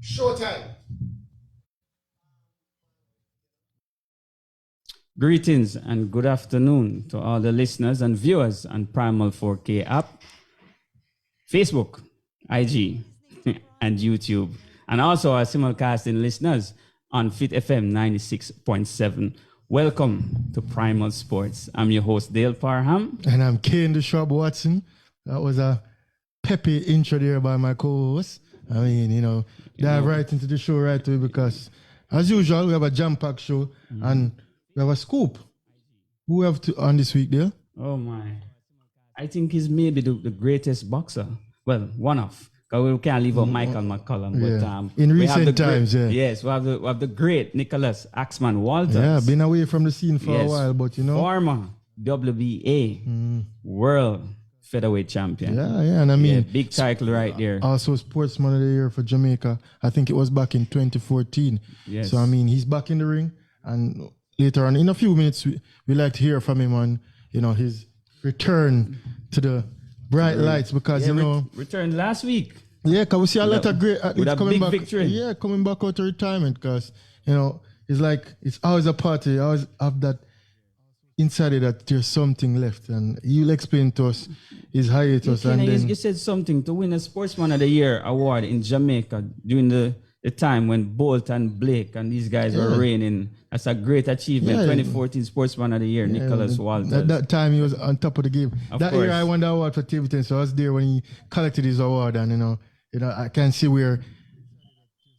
Showtime. Greetings and good afternoon to all the listeners and viewers on Primal 4K app, Facebook, IG, and YouTube, and also our simulcasting listeners on Fit FM 96.7. Welcome to Primal Sports. I'm your host, Dale Parham. And I'm Kane the Shrub Watson. That was a peppy intro there by my co-host. I mean, dive right into the show right away because, as usual, we have a jam-packed show and we have a scoop. Who we have on this week there? Oh, my. I think he's maybe the greatest boxer. Well, one of. Because we can't leave out Michael McCollum. But, in recent times, Yes, we have the great Nicholas Axeman Walters. Yeah, been away from the scene for a while, but former WBA World Featherweight Champion. Yeah, and I mean... big title right there. Also Sportsman of the Year for Jamaica. I think it was back in 2014. Yes. So, I mean, he's back in the ring. And later on, in a few minutes, we like to hear from him on, his return to the bright lights because, returned last week. Yeah, because we see a lot of great athletes with a coming big back. Victory. Yeah, coming back out of retirement because, it's like, it's always a party. You always have that inside it that there's something left. And he'll explain to us his hiatus. You said something to win a Sportsman of the Year award in Jamaica during the time when Bolt and Blake and these guys were reigning. That's a great achievement. 2014 Sportsman of the Year, Nicholas Walters. At that time, he was on top of the game. Of that course. year, I won the award for table tennis, so I was there when he collected his award. And, I can see where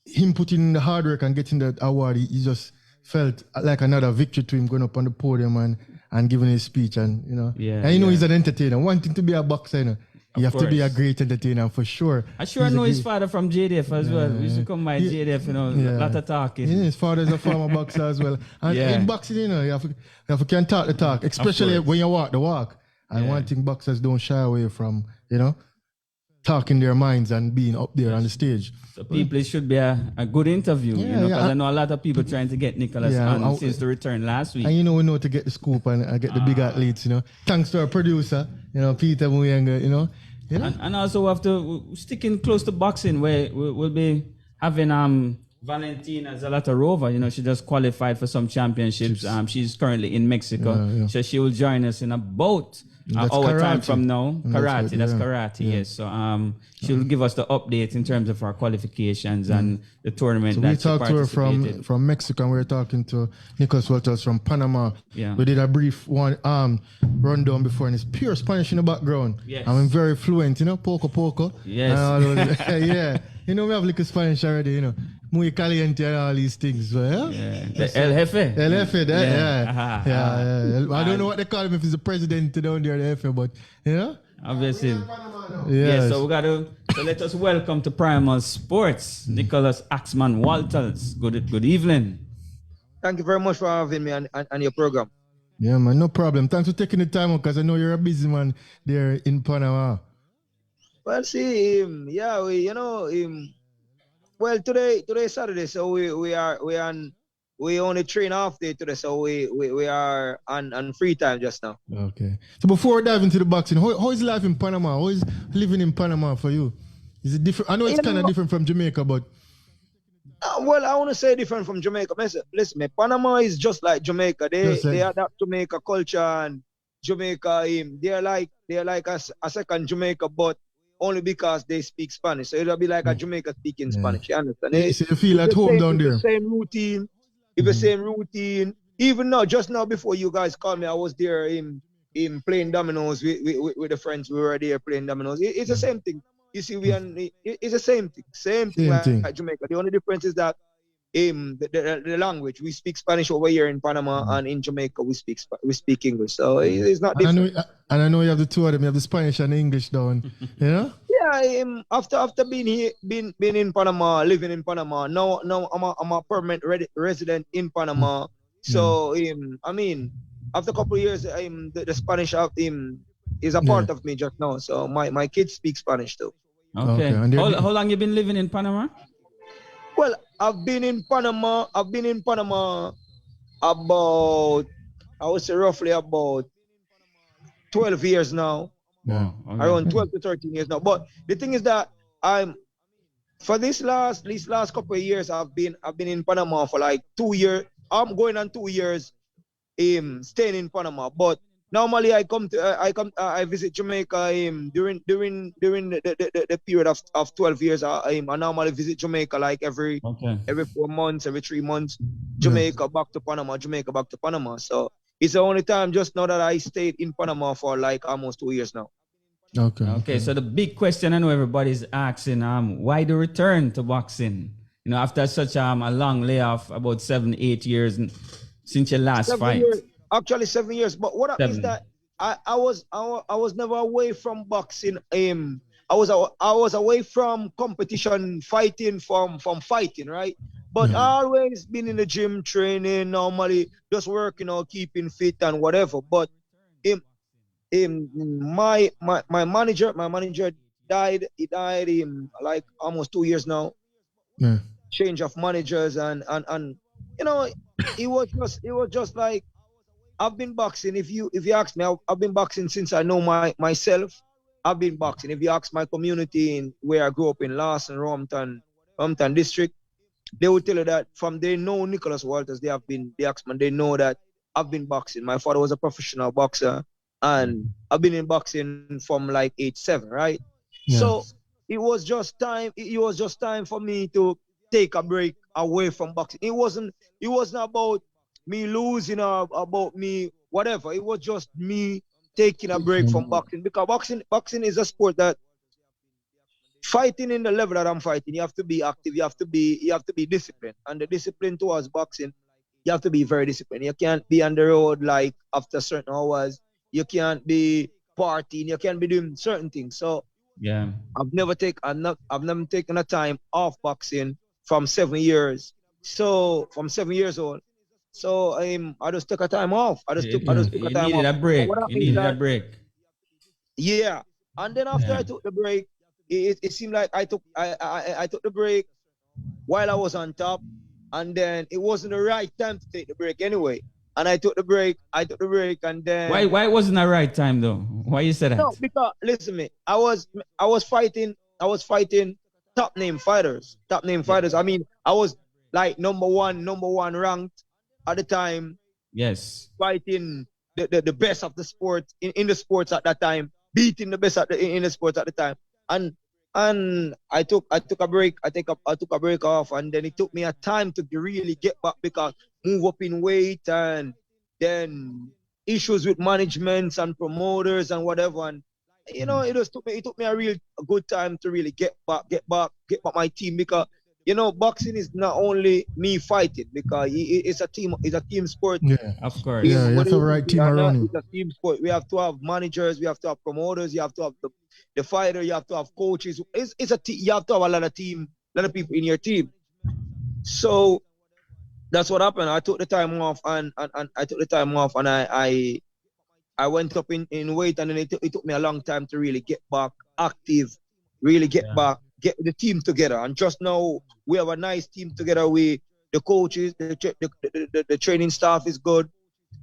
him putting in the hard work and getting that award, he just felt like another victory to him going up on the podium and giving his speech. And, he's an entertainer. Wanting to be a boxer, you have to be a great entertainer for sure. I know his father from JDF as well. We used to come by JDF, a lot of talking. Yeah, his father is a former boxer as well. And in boxing, you have to can talk the talk, especially when you walk the walk. And one thing boxers don't shy away from, talking their minds and being up there on the stage. So people, it should be a good interview, because I know a lot of people trying to get Nicholas on since the return last week. And we know to get the scoop and get the big athletes, Thanks to our producer, Peter Muyanga, And also we have to sticking close to boxing where we'll be having Valentina Zolotorova. She just qualified for some championships. She's currently in Mexico. So she will join us in about our time from now. Karate, that's karate, yes. So she'll give us the update in terms of our qualifications and the tournament. So we talked to her from Mexico, and we were talking to Nicholas Walters from Panama. Yeah. We did a brief rundown before, and it's pure Spanish in the background. Yes. I'm very fluent, poco. Yes. Yeah. We have little Spanish already, muy caliente and all these things. So, The El Jefe. El Jefe, Yeah. I don't know what they call him if he's the president down there, El Jefe, but, Obviously. Yes. So let us welcome to Primal Sports, Nicholas Axeman Walters. Good evening. Thank you very much for having me on your program. Yeah, man, no problem. Thanks for taking the time because I know you're a busy man there in Panama. Well, see, well, today is Saturday, so we only train half day today, so we are on free time just now. Okay. So before we dive into the boxing, how is life in Panama? How is living in Panama for you? Is it different? I know it's kind of different from Jamaica, but... well, I want to say different from Jamaica. Listen, Panama is just like Jamaica. They adapt Jamaica culture, and Jamaica, they're like a second Jamaica, but only because they speak Spanish. So it'll be like a Jamaica speaking Spanish. You understand? So you feel at home down there? The same routine. The same routine. Even now, just now before you guys called me, I was there in playing dominoes with the friends. We were there playing dominoes. It's the same thing. You see, it's the same thing. Same thing like Jamaica. The only difference is that the language. We speak Spanish over here in Panama, and in Jamaica we speak English. So it's not different. I know you have the two of them. You have the Spanish and the English down. Yeah. After being in Panama, living in Panama, now I'm a permanent resident in Panama. So after a couple of years, the Spanish is a part of me just now. So my kids speak Spanish too. Okay. How long you been living in Panama? Well, I've been in Panama about, I would say roughly about 12 years now. Wow. Okay. Around 12 to 13 years now. But the thing is that for these last couple of years, I've been in Panama for like 2 years. I'm going on 2 years staying in Panama. But normally I visit Jamaica during the period of 12 years. I normally visit Jamaica like every 4 months, every 3 months. Jamaica back to Panama, Jamaica back to Panama. So it's the only time just now that I stayed in Panama for like almost 2 years now. Okay. So the big question I know everybody's asking, why the return to boxing? You know, after such a long layoff, about 7-8 years since your last fight. Actually 7 years. But what happened is that I was never away from boxing. I was away from competition, fighting from fighting, right? But I always been in the gym training, normally just working or keeping fit and whatever. But my manager died. He died in like almost 2 years now. Change of managers and you know, it was just like, I've been boxing. If you ask me, I've been boxing since I know myself. I've been boxing. If you ask my community in where I grew up in Larson, Rompton district, they will tell you that they know Nicholas Walters, they have been the Axeman, they know that I've been boxing. My father was a professional boxer, and I've been in boxing from like age 7, right? So it was just time for me to take a break away from boxing. It wasn't about me losing or about me whatever. It was just me taking a break from boxing, because boxing is a sport that, fighting in the level that I'm fighting, you have to be active, you have to be disciplined. And the discipline towards boxing, you have to be very disciplined. You can't be on the road like after certain hours. You can't be partying, you can't be doing certain things. So I've never taken a time off boxing from 7 years. So from 7 years old. So I just took a time off. I just took a time off. You needed a break. Yeah. And then after I took the break, it seemed like I took the break while I was on top, and then it wasn't the right time to take the break anyway. And I took the break, and then why wasn't the right time though? Why you said that? No, because listen to me, I was fighting top name fighters. I mean, I was like number one ranked at the time. Yes. Fighting the best of the sport in the sports at that time, beating the best in the sports at the time. And I took a break. I took a break off, and then it took me a time to really get back, because move up in weight, and then issues with managements and promoters and whatever. And you know, it took me a good time to really get back my team, because you know, boxing is not only me fighting, because it's a team sport. Yeah, of course. Yeah, you have to have the right team around you. It's a team sport. We have to have managers, we have to have promoters, you have to have the fighter, you have to have coaches. It's a you have to have a lot of people in your team. So that's what happened. I took the time off, and I went up in weight, and then it took me a long time to really get back active, really get the team together. And just now we have a nice team together. The coaches, the training staff is good.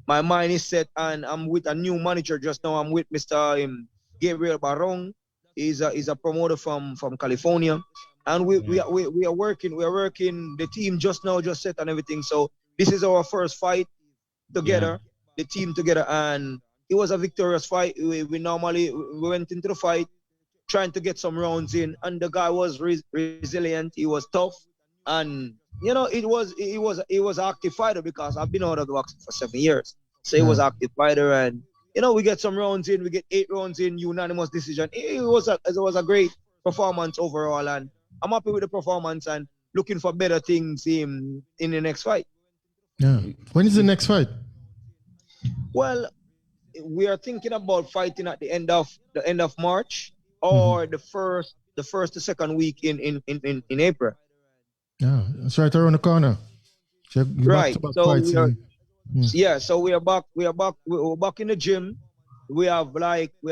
My mind is set, and I'm with a new manager just now. I'm with Mr. Gabriel Barong. He's a promoter from California, and we are working. The team just set and everything. So this is our first fight together, the team together, and it was a victorious fight. We went into the fight trying to get some rounds in, and the guy was resilient. He was tough, and you know, it was an active fighter, because I've been out of the boxing for 7 years. So he was an active fighter, and you know, we get some rounds in. We get 8 rounds in, unanimous decision. It was a great performance overall, and I'm happy with the performance and looking for better things in the next fight. Yeah. When is the next fight? Well, we are thinking about fighting at the end of March, or the first to second week in April. Yeah, it's right around the corner. So right. So we are back. We're back in the gym. We are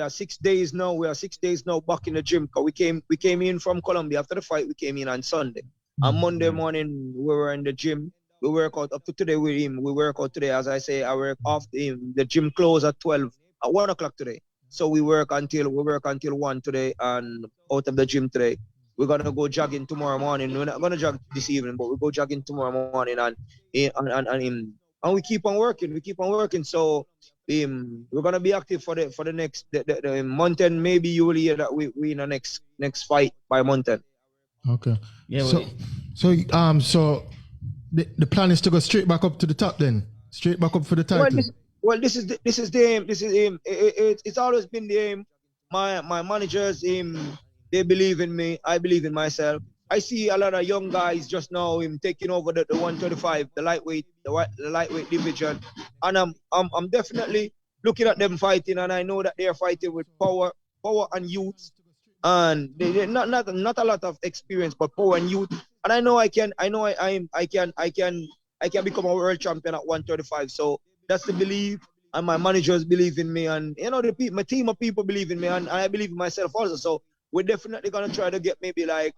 6 days now. We are 6 days now back in the gym, because we came in from Colombia after the fight. We came in on Sunday. On Monday morning we were in the gym. We work out up to today with him. We work out today, as I say. I work off him. The gym closed at 1 o'clock today. So we work until 1 today, and out of the gym today. we're gonna go jogging tomorrow morning. We're not gonna jog this evening, but we'll go jogging tomorrow morning, and we keep on working. We keep on working. So we're gonna be active for the next the month, and maybe you will hear that we in the next fight by month end. Okay. Yeah. So the plan is to go straight back up to the top then, straight back up for the title. This is the aim. This is the aim. It's always been the aim. My managers, they believe in me. I believe in myself. I see a lot of young guys just now taking over the 125, the lightweight division, and I'm definitely looking at them fighting, and I know that they are fighting with power and youth, and they not a lot of experience, but power and youth. And I know I can become a world champion at 135. So that's the belief, and my managers believe in me, and my team of people believe in me, and I believe in myself also. So we're definitely gonna try to get maybe like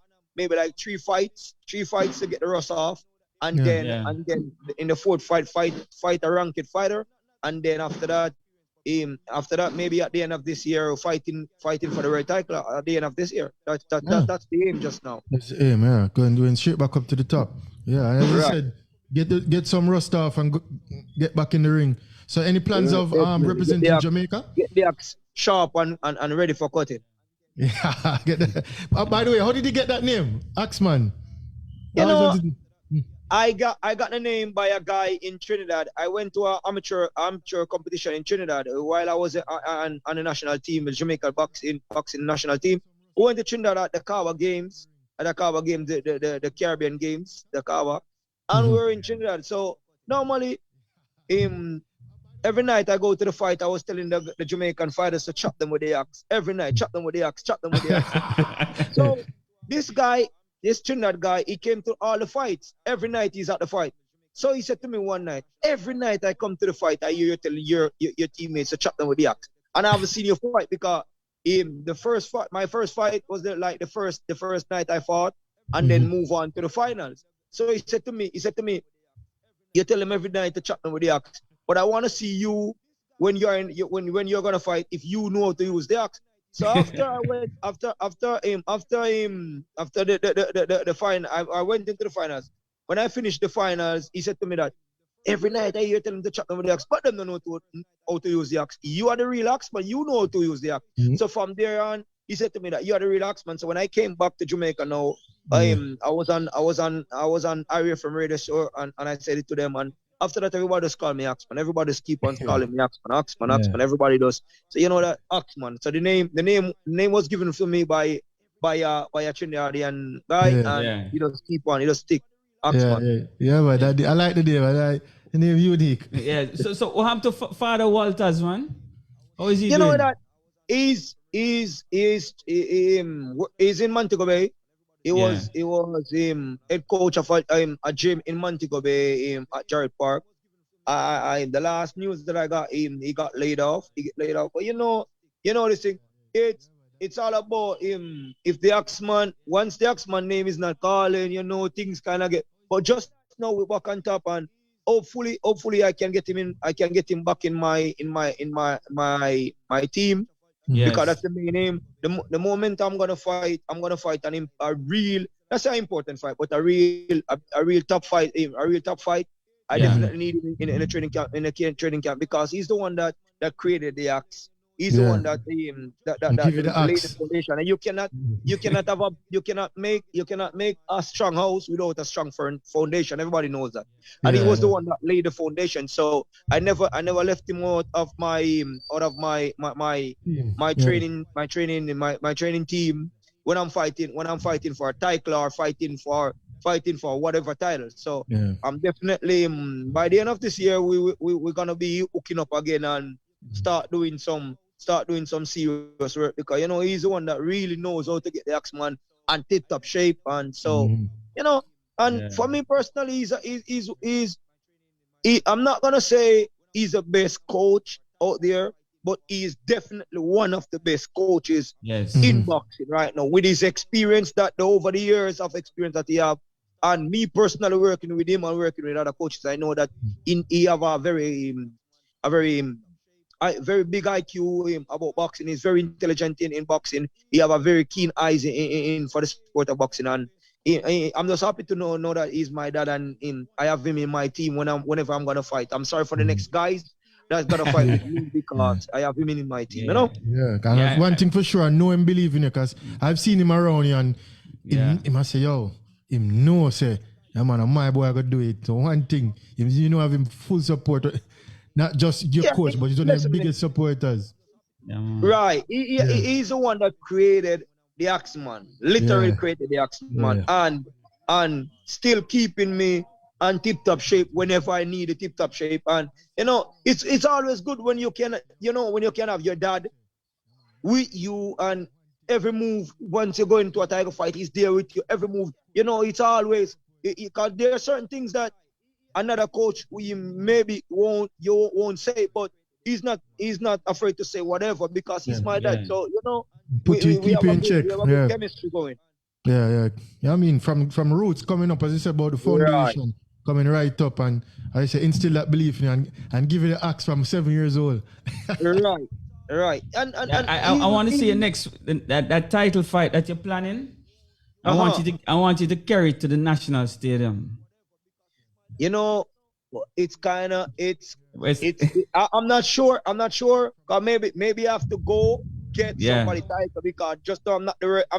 3 fights to get the rust off, and then in the fourth fight a ranked fighter, and then after that maybe at the end of this year fighting for the red title at the end of this year. That's the aim just now. That's the aim, yeah. Going straight back up to the top. Yeah, as you said, get some rust off and get back in the ring. So any plans of representing Jamaica? Get the axe sharp and ready for cutting. Yeah, get that. By the way, how did you get that name, Axeman? I got the name by a guy in Trinidad. I went to an amateur competition in Trinidad while I was on the national team, the Jamaica boxing national team. We went to Trinidad at the Kawa Games, the Caribbean Games, the Kawa, and we were in Trinidad. So normally, every night I go to the fight, I was telling the Jamaican fighters to chop them with the axe. Every night, chop them with the axe. So this Trinidad guy, he came to all the fights. Every night he's at the fight. So he said to me one night, every night I come to the fight, I hear you telling your teammates to chop them with the axe. And I haven't seen you fight because my first fight was the first night I fought, and then move on to the finals. So he said to me, you tell him every night to chop them with the axe. But I want to see you when you're gonna fight, if you know how to use the axe. So after I went after the final, I went into the finals. When I finished the finals, he said to me that every night I hear them to chop them with the axe, but them don't know how to use the axe. You are the real axe, but you know how to use the axe. So from there on, he said to me that you are the real Axeman. So when I came back to Jamaica now, I was on Area from Radio Show, and I said it to them, and after that everybody just call me Axeman. Everybody just keep on calling me Axeman. Everybody does. So you know that Axeman. So the name was given to me by a Trinidadian guy, and he just keep on, he just stick Axeman. Yeah, but I like the name. I like the name unique. Yeah. So what happened to Father Walters, man? How is he doing? You know that he's in Montego Bay. He was head coach of a gym in Montego Bay at Jarrett Park. The last news that I got, he got laid off. But you know this thing. It's all about him. If the Axeman, once the Axeman name is not calling, things kind of get. But just now we back on top, and hopefully I can get him in. I can get him back in my team. Yes. Because that's the main aim. The moment I'm gonna fight a real, that's an important fight, but a real top fight. I definitely need him in a training camp, because he's the one that created the axe. He's the one that laid the foundation, and you cannot make a strong house without a strong foundation. Everybody knows that, and he was the one that laid the foundation. So I never left him out of my training team when I'm fighting for a title or fighting for whatever title. So I'm definitely by the end of this year we're gonna be hooking up again and start doing some serious work, because he's the one that really knows how to get the Axeman and tip-top shape. And so for me personally, I'm not gonna say he's the best coach out there, but he is definitely one of the best coaches in boxing right now, with his experience, over the years of experience that he have, and me personally working with him and working with other coaches. I know that he have a very very big IQ about boxing. He's very intelligent in boxing. He have a very keen eyes in for the sport of boxing, and I'm just happy to know that he's my dad, and I have him in my team whenever I'm gonna fight. I'm sorry for the next guys that's gonna fight with me because I have him in my team. You know? Yeah. One thing for sure, I know him believe in you because I've seen him around here, and him I say, yo, him know say, yeah man, my boy I gotta do it. So one thing, you know, have him full support. Not just your coach, but he's one of the biggest supporters. Right. He's the one that created the Axeman. Literally created the Axeman. And still keeping me on tip-top shape whenever I need a tip-top shape. And you know, it's always good when you can have your dad with you, and every move once you go into a tiger fight, he's there with you. Every move, you know, it's always because there are certain things that another coach we maybe won't say, but he's not afraid to say whatever because he's my dad. So you know, keep you in check. We have a good chemistry going. Yeah. I mean, from roots coming up, as you said about the foundation coming right up, and I say instill that belief in you and give it the axe from 7 years old. Right. And I want to see your next that title fight that you're planning. I want you to carry it to the national stadium. You know, it's I'm not sure. Cause maybe I have to go get somebody title because just though I'm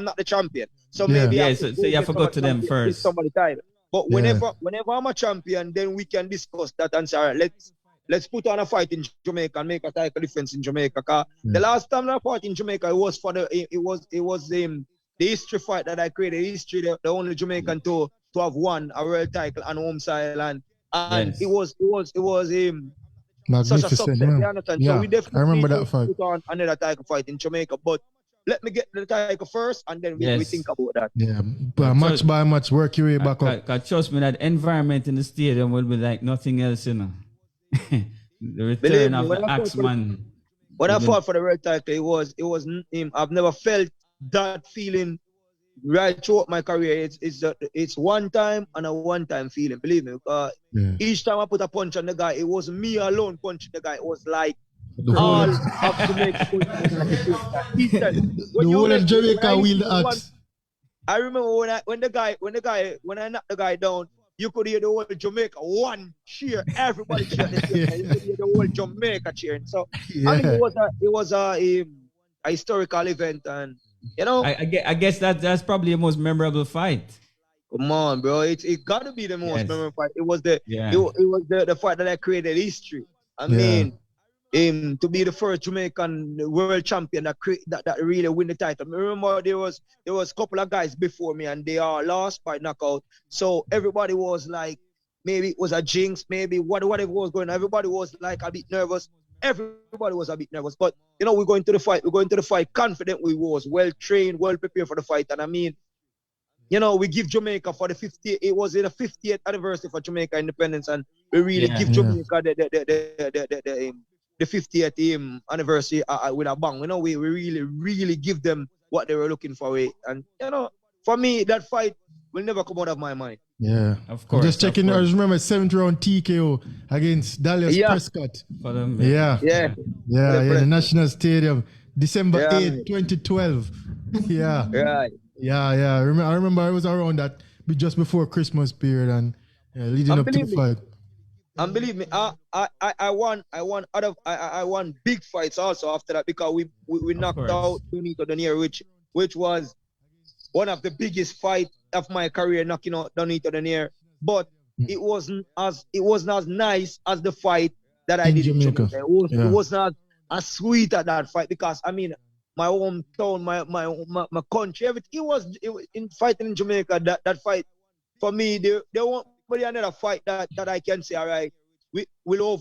not the champion. So maybe so you have to go to them first. Somebody title. But whenever I'm a champion, then we can discuss that and say, all right, let's put on a fight in Jamaica and make a title defense in Jamaica. Cause the last time I fought in Jamaica, it was for the history fight that I created. History, the only Jamaican to have won a world title on home soil, and it was such a success. So we definitely I remember that fight. Put on another title fight in Jamaica, but let me get the title first, and then we think about that. Yeah, but match by match, work your way back up. Trust me, that environment in the stadium will be like nothing else, you know. The return of the Axeman. When I fought for the world title, it was I've never felt that feeling right throughout my career. It's one time and a one-time feeling, believe me. Each time I put a punch on the guy, it was me alone punching the guy. It was like all of Jamaica punching. The whole of Jamaica wield the axe. I remember when I knocked the guy down, you could hear the whole Jamaica one cheer, everybody cheering. You could hear the whole Jamaica cheering. So I think it was a historical event, and you know, I guess that's probably the most memorable fight. Come on, bro! It got to be the most memorable fight. It was the fight that I created history. I mean, to be the first Jamaican world champion that really win the title. I remember there was a couple of guys before me and they all lost by knockout. So everybody was like, maybe it was a jinx, maybe whatever was going on. Everybody was like a bit nervous. Everybody was a bit nervous. But you know, we're going to the fight confident. We was well trained, well prepared for the fight. And I mean, you know, we give Jamaica for the 50th. It was in the 50th anniversary for Jamaica independence, and we really give Jamaica the 50th anniversary with a bang. You know, we really give them what they were looking for. And you know, for me, that fight will never come out of my mind. Yeah, of course. Just checking. I just remember 7th round TKO against Dallas Prescott. For them, the National Stadium, December 8th, 2012. Right. Yeah. I remember I was around that just before Christmas period and leading up to the fight. And believe me, I won big fights also after that because we knocked out Donito Donier, which was one of the biggest fights of my career, knocking out Donito Donier. But it wasn't as nice as the fight that I did in Jamaica. It was not as sweet at that fight because I mean, my hometown, my country, everything. It was in fighting in Jamaica. That fight for me, there won't be another fight that I can say, all right, we'll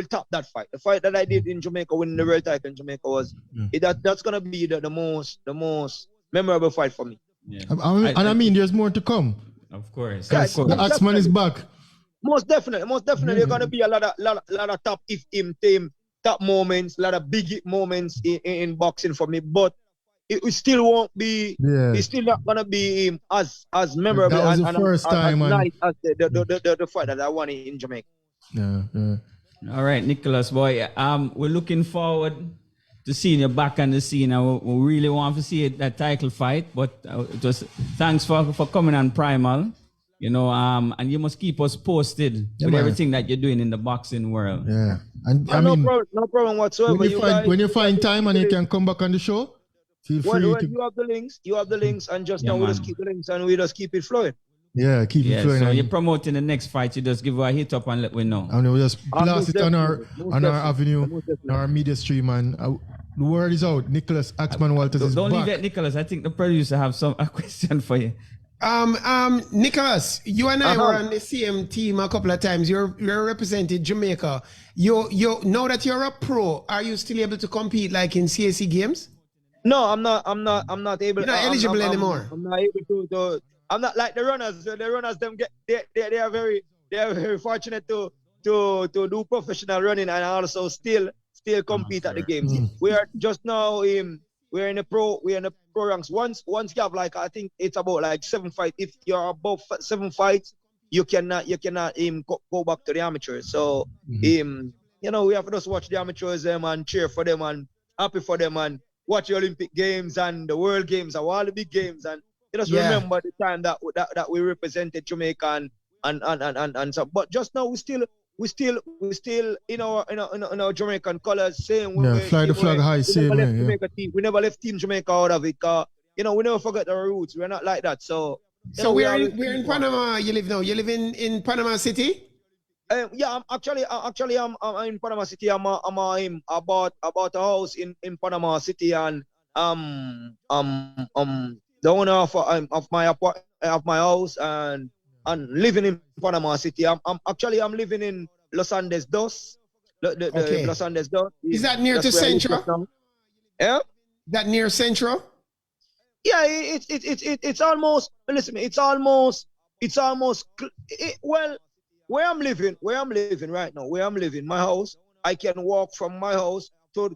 top that fight. The fight that I did in Jamaica, winning the world title in Jamaica, was that's gonna be the most memorable fight for me. Yeah. I mean, there's more to come. Of course. The Axeman is back. Most definitely. There's gonna be a lot of top moments, a lot of big moments in boxing for me, but it still won't be. It's still not gonna be as memorable. That was the first time, as nice as the fight that I won in Jamaica. Yeah. All right, Nicholas, boy. We're looking forward to seeing you back on the scene. We really want to see that title fight, but just thanks for coming on Primal. You know, and you must keep us posted with everything that you're doing in the boxing world. Yeah, and I no mean, problem whatsoever. When you find time and you can come back on the show, feel free to. You have the links, and just now we just keep the links and we just keep it flowing. Yeah, keep it flowing. So you're promoting the next fight, you just give her a hit up and let we know. And we just blast it on our avenue, on our media stream, and the word is out. Nicholas Axeman Walters is back. Don't leave it, Nicholas. I think the producer have a question for you. Nicholas, you and I were on the same team a couple of times. You're represented Jamaica. You now that you're a pro, are you still able to compete like in CAC games? No, I'm not able. You're not eligible anymore. I'm not able to. I'm not like the runners. The runners, they are very fortunate to do professional running and also still compete at the games. We are just now we're in the pro ranks. Once you have like, I think it's about like 7 fights. If you're above 7 fights, you cannot go back to the amateurs. So you know, we have to just watch the amateurs and cheer for them and happy for them and watch the Olympic Games and the World Games and all the big games, and you just remember the time that we represented Jamaica and so. But just now we still in our Jamaican colors, same way. Fly the flag high, same way. We never left Team Jamaica out of it. You know, we never forget our roots. We're not like that. So we're in Panama. You live now. You live in Panama City. Yeah, I'm in Panama City. I bought a house in Panama City, and the owner of my house and living in Panama City. I'm living in Los Andes Dos. Los Andes Dos. Is that near to Central? Yeah. That near Central? Yeah, it's almost. Listen, it's almost. Well, where I'm living right now, my house, I can walk from my house to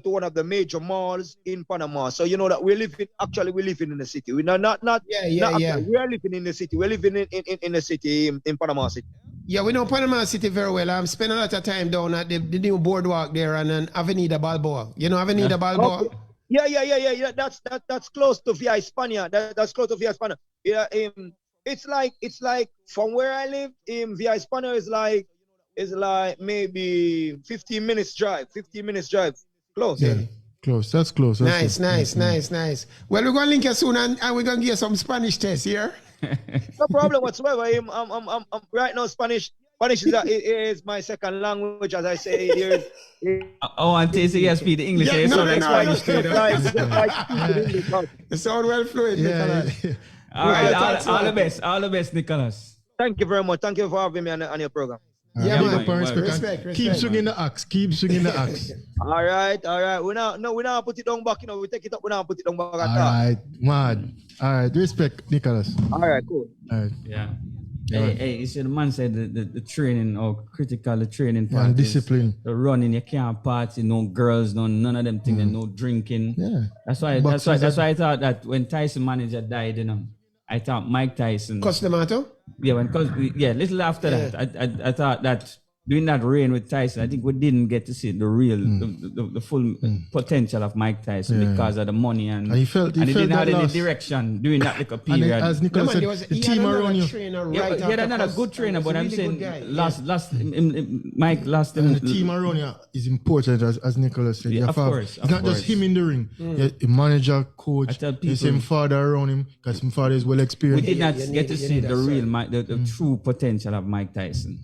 one of the major malls in Panama. So you know that we're living in the city. We're not. We are living in the city. We're living in the city in Panama City. Yeah, we know Panama City very well. I've spent a lot of time down at the new boardwalk there and Avenida Balboa. You know Avenida Balboa? Okay. Yeah. That's close to Via Hispania. That's close to Via Hispania. Yeah. It's like from where I live in Via Hispania is like maybe 15 minutes drive. Close. Yeah, close. That's close. Nice. Well, we're gonna link you soon and we're gonna give you some Spanish tests here. No problem whatsoever. I'm right now Spanish is my second language, as I say here. And Tasty speak the English. Yeah, it sounds well fluent. Yeah. All right, all the best, Nicholas. Thank you very much. Thank you for having me on your program. Yeah, man. Respect. Keep swinging the axe. All right. We now put it down back. You know, we take it up. We now put it down back. All right, mad. All right, respect, Nicholas. All right, cool. All right. Yeah. Hey, you see, the man said the training or critical the training part. And discipline. The running, you can't party, no girls, none of them things, no drinking. Yeah. That's why I thought that when Tyson manager died, you know, I thought Mike Tyson. Costamato? Yeah, little after that, I thought that during that reign with Tyson, I think we didn't get to see the real, the full potential of Mike Tyson because of the money and he didn't have any direction during that little period. And as Nicholas said, the team around you. He had another good trainer, but I'm saying Mike lost him. And the team around you is important, as Nicholas said. Yeah, of course. It's not just him in the ring. A manager, coach, the same father around him, because his father is well experienced. We did not get to see the real, the true potential of Mike Tyson.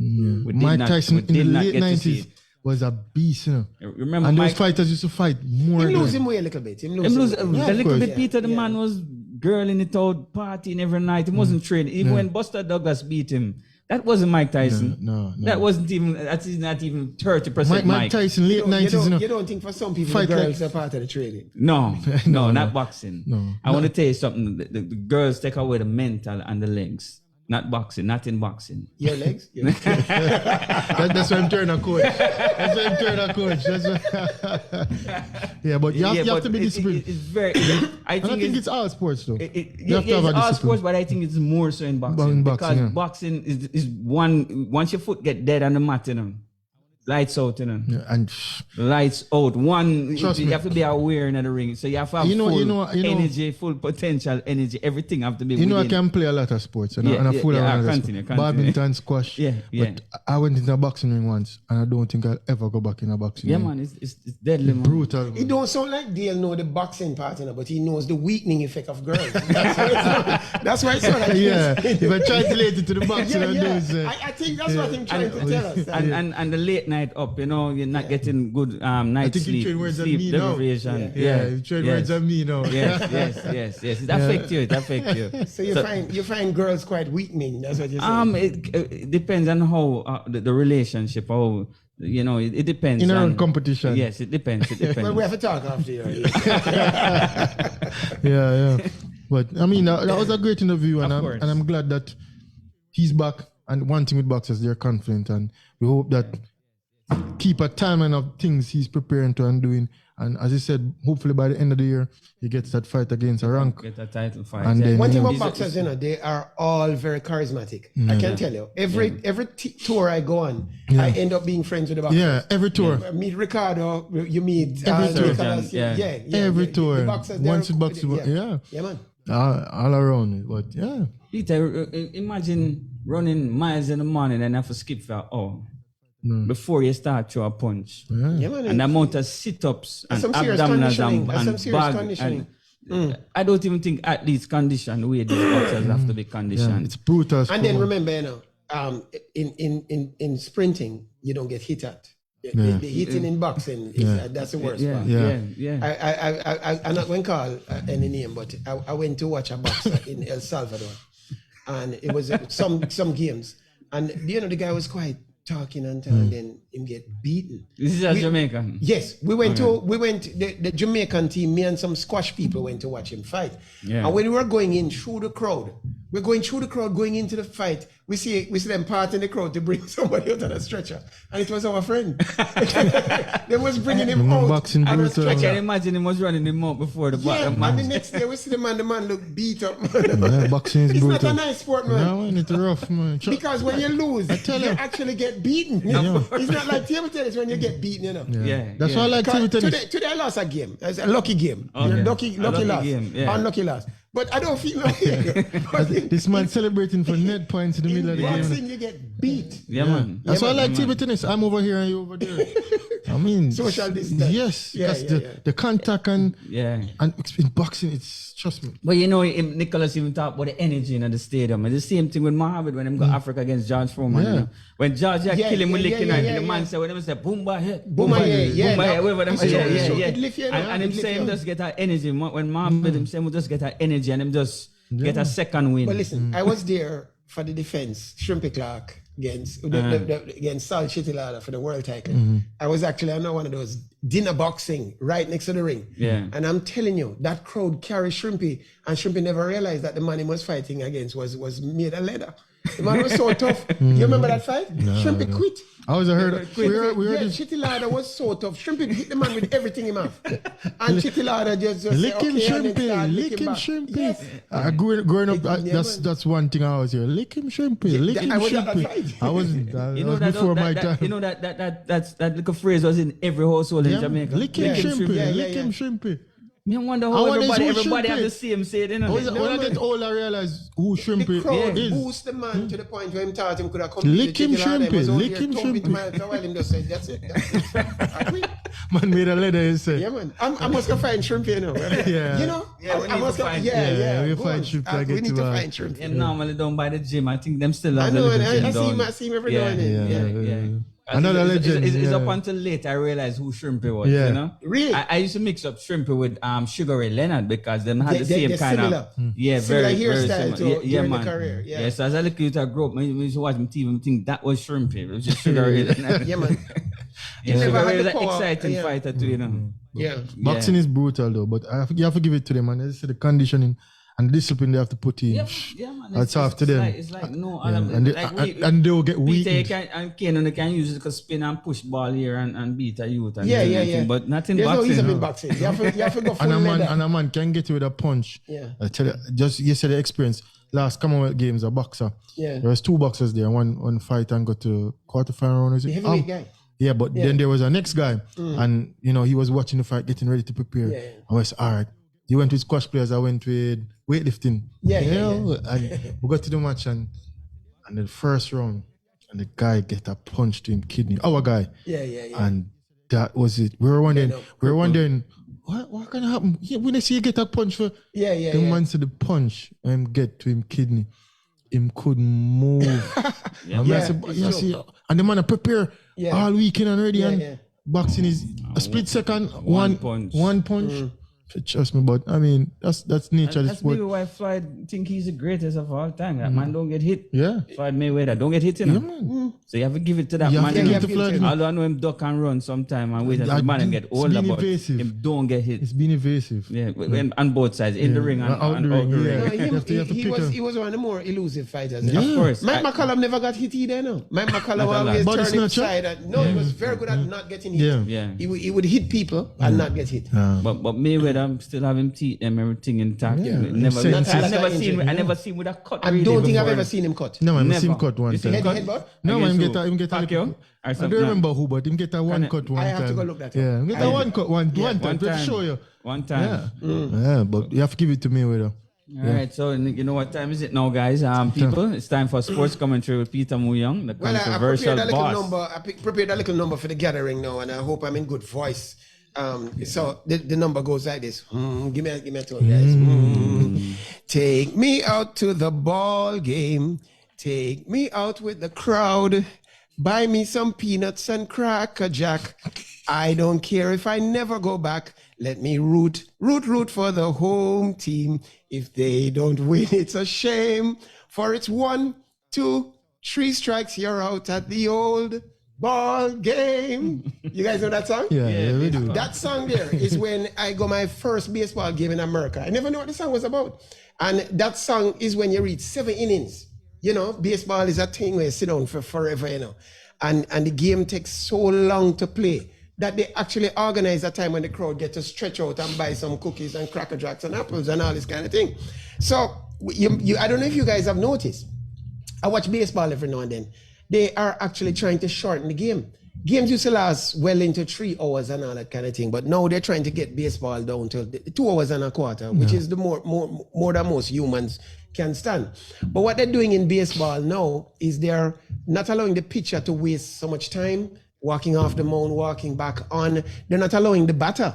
Mike Tyson in the late 90s was a beast, you know. Remember, and those fighters used to fight more. Him lose him way a little bit. Him lose a little bit. Peter, the man was girling it out, partying every night. He wasn't trained. Even when Buster Douglas beat him, that wasn't Mike Tyson. No. That wasn't even. That is not even 30% Mike Tyson, late 90s. You don't think for some people the girls are part of the training? No, not boxing. No. I want to tell you something. The girls take away the mental and the legs. Not boxing, not in boxing. Your legs? That's why I'm turning a coach. Yeah, but you have to be disciplined. It's very. I think it's all sports though. It's all sports, but I think it's more so in boxing. Because boxing is one. Once your foot get dead on the mat, you know, lights out, you know. Yeah, and Lights out. One, Trust you me. have to be aware in the ring. So you have to have full energy, full potential energy. Everything have to be I within. can play a lot of sports and I fool around with continue. badminton, squash. Yeah. But I went into a boxing ring once and I don't think I'll ever go back in a boxing ring. Man, it's deadly, man. Brutal. He don't sound like Dale know the boxing part, but he knows the weakening effect of girls. That's why it's so like Yeah, if I translate it to the boxing, I think that's what I'm trying to tell us. And the late night up, you're not getting good night sleep. Sleep deprivation. You train words on me now. Yes. It affects you. So you find girls quite weakening. That's what you're saying. It depends on how the relationship. How it depends. In our on competition. Yes, it depends. Well, we have to talk after you. Yeah. But I mean, that was a great interview, and I'm glad that he's back. And one thing with boxers, they're confident, and we hope that keep a timeline of things he's preparing to and doing. And as I said, hopefully by the end of the year, he gets that fight against a rank. Get a title fight. And then, one thing about boxers, they are all very charismatic. I can tell you. Every tour I go on, I end up being friends with the boxers. Yeah, every tour. Meet Ricardo, you meet every tour. Every tour. The boxers, once it boxes, yeah, man. All around it, but yeah. Peter, imagine running miles in the morning and have to skip for before you start to a punch. Yeah, man. And the amount of sit-ups and serious abdominals and bag. I don't even think athletes condition the way these boxers have to be conditioned. Yeah, it's brutal. And then remember, in sprinting, you don't get hit at. The hitting in boxing, that's the worst part. Yeah. I'm not going to call any name, but I went to watch a boxer in El Salvador. And it was some games. And the guy was quite talking and then him get beaten. This is a Jamaican. Yes, we went the Jamaican team, me and some squash people went to watch him fight. Yeah. And when we were going in through the crowd, going into the fight, we see them part in the crowd to bring somebody out on a stretcher. And it was our friend. They was bringing him out boxing on a brutal. I stretcher. can imagine him was running him out before the And match. the next day we see the man look beat up. Yeah, boxing is It's brutal. not a nice sport, man. No, man, it's rough, man. Because when you lose, you actually get beaten. It's not like table tennis when you get beaten, That's why I like table tennis. Today I lost a game. It's a lucky game. Okay. Lucky loss. Game, yeah. Unlucky loss. But I don't feel like This man celebrating for net points in the middle of the game. boxing, you get beat. Yeah, man. That's why I like man. table tennis. I'm over here and you over there. I mean, Social distance. Yes, Yeah, because the contact and in boxing, it's trust me. But Nicholas even talked about the energy in the stadium. And the same thing with Mohammed when he got Africa against George Foreman. Yeah. When George kill him with licking and the man said, when they say, Boomba here, Boomba here, whatever them say, And him say him just get our energy. When Mohammed him say him just get our energy and him just get a second win. But listen, I was there for the defense, Shrimpy Clark against Sal Chitilada for the world title. I was actually on one of those dinner boxing right next to the ring. Yeah. And I'm telling you, that crowd carried Shrimpy, and Shrimpy never realized that the man he was fighting against was made of leather. The man was so tough. You remember that fight? Shrimpy quit. I was heard. We heard Chitilada was so tough. Shrimpy hit the man with everything in mouth. And Chitilada just lick say, him, Shrimpy, lick him, Shrimpy. Yes. Growing up, that's one thing I was here. Lick him, Shrimpy. Lick him, I was at that Shrimpy. fight. I wasn't. That was before my time. That little phrase was in every household in Jamaica. Lick him, Shrimpy. Lick him, Shrimpy. Me wonder how everybody have the same say, When I get old, I realize who The Shrimpy crowd is. boost the man to the point where him thought him could have come. Lick him, Shrimpy. Lick him, Shrimpy. While him just said, that's it. Agree. Man made a letter, he said. Yeah, man. I must go find Shrimpy, Yeah. You know? Yeah, we I need must to go. find- Yeah. we go find on. Shrimpy, We need to find Them Shrimpy. normally down by the gym. I think them still have I the know, little and gym I down. see him every now and then. Yeah. Another legend. It's yeah. up until late I realized who Shrimpy was. Yeah. You know, Really? I used to mix up Shrimpy with Sugar Ray Leonard because them had the same They're kind similar. of Similar very hairstyle similar. during the man. career, yeah. So as I look at I grew up, I used to watch him TV and think that was Shrimpy. It was just Sugar Ray Leonard. Yeah, man. Yeah, never Sugar had Ray the was an power. exciting Yeah. fighter too. You know. Yeah. Boxing is brutal though, but you have to give it to them, and they say the conditioning and the discipline they have to put in. Yeah, man. That's off to them. It's like no Yeah. other. And they'll get Peter weakened. and Kane can use it to spin and push ball here and beat a youth. And Yeah. everything, But not in There's no boxing. ease up no. in boxing. You have to go full And leather. a man can get you with a punch. Yeah. I tell you, just yesterday experience, last Commonwealth Games, a boxer. Yeah. There was two boxers there. One fight and got to quarterfinal round. Is The it? heavyweight guy. Yeah, but then there was a next guy, and he was watching the fight, getting ready to prepare. Yeah. I was all right. You went with squash players. I went with weightlifting. Yeah. And we got to the match, and the first round, and the guy get a punch to him kidney. Our guy. Yeah. And that was it. We were wondering, what can happen? Yeah, when I see you get a punch for the man said the punch and get to him kidney. Him couldn't move. And the man prepare all weekend already, and boxing is a split second, one punch. Trust me, but I mean that's nature of the that's sport. maybe why Floyd think he's the greatest of all time. That man don't get hit. Yeah. Floyd Mayweather don't get hit, man. So you have to give it to that man. Although I know him duck and run sometime and wait until the man and get older, but him don't get hit. It's been evasive. Yeah, on both sides, in the ring and out the ring. He was one of the more elusive fighters. Yeah. Of course. Mike McCallum never got hit either, no. Mike McCallum always turned inside. No, he was very good at not getting hit. Yeah. He would hit people and not get hit. But Mayweather still have him teeth and everything intact. Yeah. I never seen with a cut. I don't think I've ever seen him cut. No, I've seen him cut one time. Headbutt? No, him get a Pacquiao? I don't remember who, but him get a one cut one time. I have to go look that up. Yeah, him get a one cut one time. To show you. One time. Yeah, but you have to give it to Mayweather. All right, so you know what time is it now, guys? People, it's time for sports commentary with Peter Muyong, the controversial boss. I prepared a little number for the gathering now, and I hope I'm in good voice. So the number goes like this. Give me a tone, guys. Take me out to the ball game. Take me out with the crowd. Buy me some peanuts and Cracker Jack. I don't care if I never go back. Let me root for the home team. If they don't win, it's a shame. For it's 1, 2, 3 strikes, you're out at the old ball game. You guys know that song? Yeah, we do. That song there is when I got my first baseball game in America. I never knew what the song was about. And that song is when you reach 7 innings. Baseball is a thing where you sit down for forever, And the game takes so long to play that they actually organize a time when the crowd get to stretch out and buy some cookies and Cracker Jacks and apples and all this kind of thing. So I don't know if you guys have noticed. I watch baseball every now and then. They are actually trying to shorten the game. Games used to last well into 3 hours and all that kind of thing, but now they're trying to get baseball down to 2 hours and a quarter, which is the more than most humans can stand. But what they're doing in baseball now is they're not allowing the pitcher to waste so much time walking off the mound, walking back on. They're not allowing the batter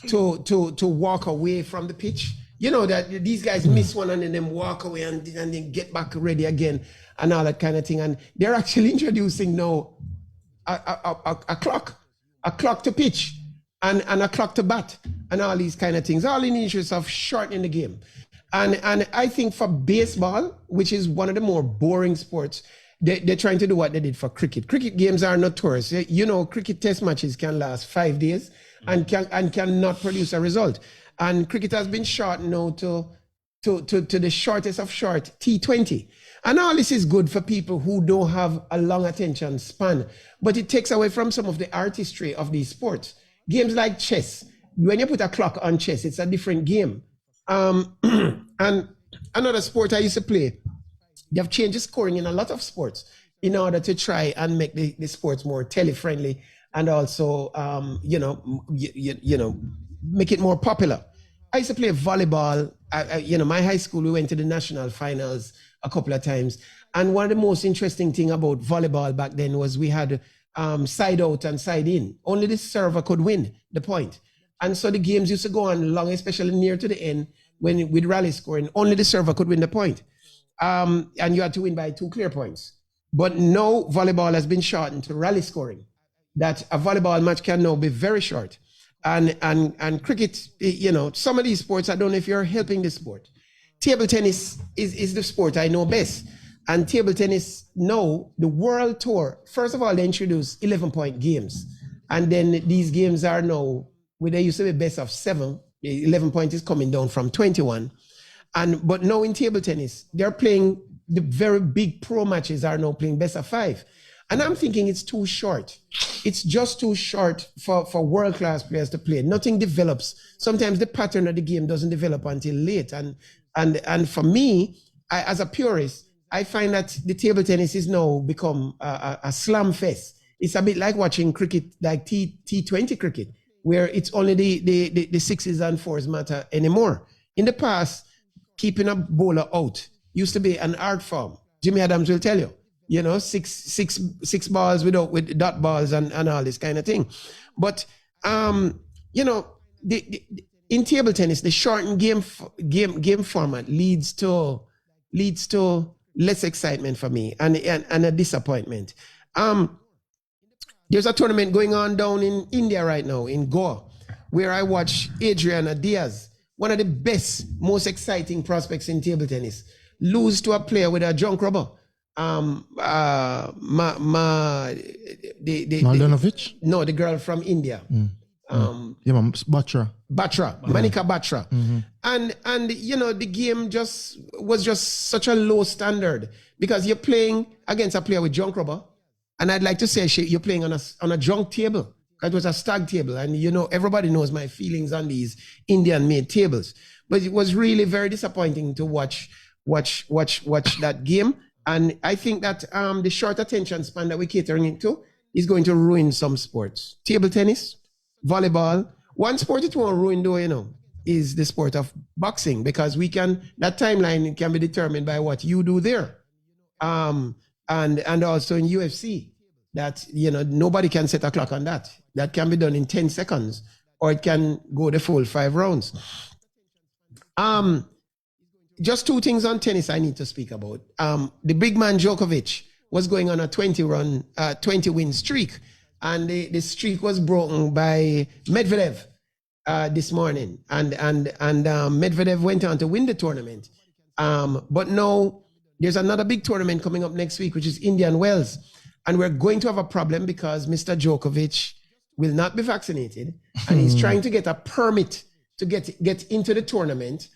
to walk away from the pitch. That these guys miss one and then them walk away and then get back ready again and all that kind of thing. And they're actually introducing now a clock to pitch and a clock to bat and all these kind of things, all in the interest of shortening the game. And I think for baseball, which is one of the more boring sports, they're trying to do what they did for cricket. Cricket games are notorious. Cricket test matches can last 5 days and cannot produce a result. And cricket has been shortened now to the shortest of short, T20. And all this is good for people who don't have a long attention span, but it takes away from some of the artistry of these sports. Games like chess, when you put a clock on chess, it's a different game. And another sport I used to play, they have changed the scoring in a lot of sports in order to try and make the sports more tele-friendly and also, make it more popular. I used to play volleyball. My high school, we went to the national finals a couple of times. And one of the most interesting thing about volleyball back then was we had side out and side in. Only the server could win the point. And so the games used to go on long, especially near to the end when with rally scoring. Only the server could win the point. And you had to win by 2 clear points. But now volleyball has been shortened to rally scoring. That a volleyball match can now be very short. And cricket, some of these sports, I don't know if you're helping the sport. Table tennis is the sport I know best. And table tennis, now, the world tour, first of all, they introduced 11-point games. And then these games are now, where they used to be best of 7, 11 point is coming down from 21. But now in table tennis, they're playing, the very big pro matches are now playing best of 5. And I'm thinking it's too short. It's just too short for world-class players to play. Nothing develops. Sometimes the pattern of the game doesn't develop until late. And for me, as a purist, I find that the table tennis is now become a slam fest. It's a bit like watching cricket, like T20 cricket, where it's only the sixes and fours matter anymore. In the past, keeping a bowler out used to be an art form. Jimmy Adams will tell you, you know, six balls with dot balls and all this kind of thing. But you know, in table tennis, the shortened game format leads to less excitement for me and a disappointment. There's a tournament going on down in India right now, in Goa, where I watch Adriana Diaz, one of the best, most exciting prospects in table tennis, lose to a player with a junk rubber. Maldanovic? No, the girl from India. Batra. Manika Batra. And you know, the game was just such a low standard because you're playing against a player with junk rubber. And I'd like to say you're playing on a junk table. It was a stag table. And you know, everybody knows my feelings on these Indian made tables. But it was really very disappointing to watch that game. And I think that the short attention span that we're catering into is going to ruin some sports. Table tennis, volleyball. One sport it won't ruin though, you know, is the sport of boxing, because that timeline can be determined by what you do there. And also in UFC, that, you know, nobody can set a clock on that. That can be done in 10 seconds, or it can go the full 5 rounds. Just 2 things on tennis I need to speak about. The big man Djokovic was going on a 20-win streak, and the streak was broken by Medvedev this morning, and Medvedev went on to win the tournament. But now there's another big tournament coming up next week, which is Indian Wells, and we're going to have a problem because Mr. Djokovic will not be vaccinated, and he's trying to get a permit to get into the tournament.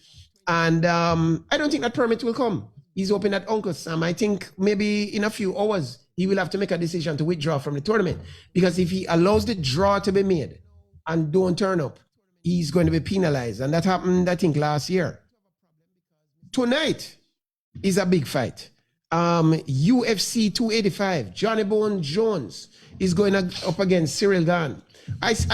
And I don't think that permit will come. He's hoping that Uncle Sam, I think maybe in a few hours, he will have to make a decision to withdraw from the tournament. Because if he allows the draw to be made and don't turn up, he's going to be penalized. And that happened, I think, last year. Tonight is a big fight. UFC 285, Johnny Bone Jones is going up against Cyril Gane. I've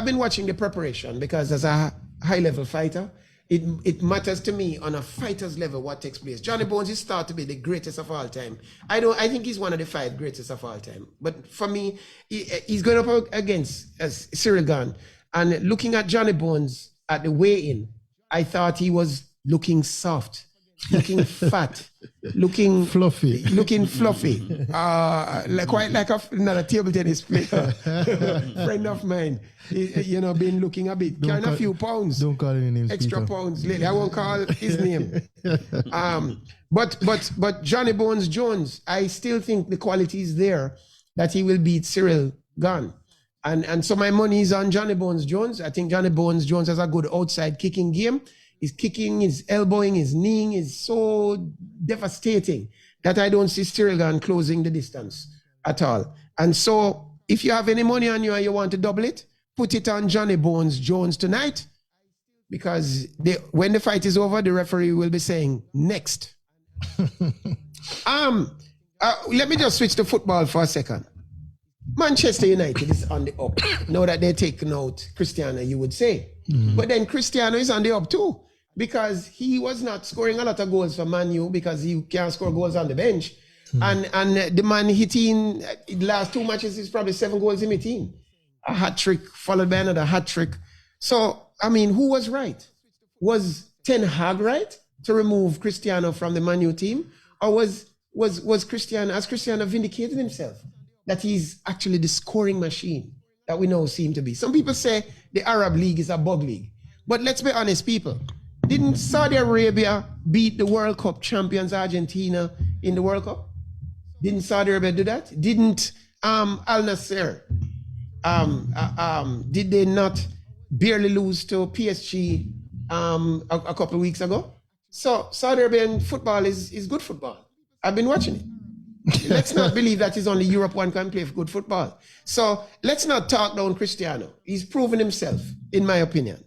been watching the preparation, because as a high-level fighter, it matters to me on a fighter's level what takes place. Johnny Bones is thought to be the greatest of all time. I think he's one of the 5 greatest of all time. But for me, he's going up against Cyril Gane. And looking at Johnny Bones at the weigh-in, I thought he was looking soft, looking fat, looking fluffy, quite like another table tennis player, friend of mine. You know, been looking a bit, carrying a few pounds. Don't call any names. Extra Peter. pounds lately. I won't call his name. But Johnny Bones Jones, I still think the quality is there that he will beat Cyril Gane. And so my money is on Johnny Bones Jones. I think Johnny Bones Jones has a good outside kicking game. His kicking, his elbowing, his kneeing is so devastating that I don't see Cyril Gane closing the distance at all. And so if you have any money on you and you want to double it, put it on Johnny Bones Jones tonight, because when the fight is over, the referee will be saying, next. Let me just switch to football for a second. Manchester United is on the up. Now that they're taking out Cristiano, you would say. But then Cristiano is on the up too, because he was not scoring a lot of goals for Man U because he can't score goals on the bench. And the man hitting the last 2 matches is probably 7 goals in hitting. A hat-trick followed by another hat-trick. So, I mean, who was right? Was Ten Hag right to remove Cristiano from the Man U team? Or has Cristiano vindicated himself that he's actually the scoring machine that we now seem to be? Some people say the Arab League is a bug league. But let's be honest, people. Didn't Saudi Arabia beat the World Cup champions Argentina in the World Cup? Didn't Saudi Arabia do that? Didn't Al Nasser, did they not barely lose to PSG a couple of weeks ago? So Saudi Arabian football is good football. I've been watching it. Let's not believe that it's only Europe one can play good football. So let's not talk down Cristiano. He's proven himself, in my opinion.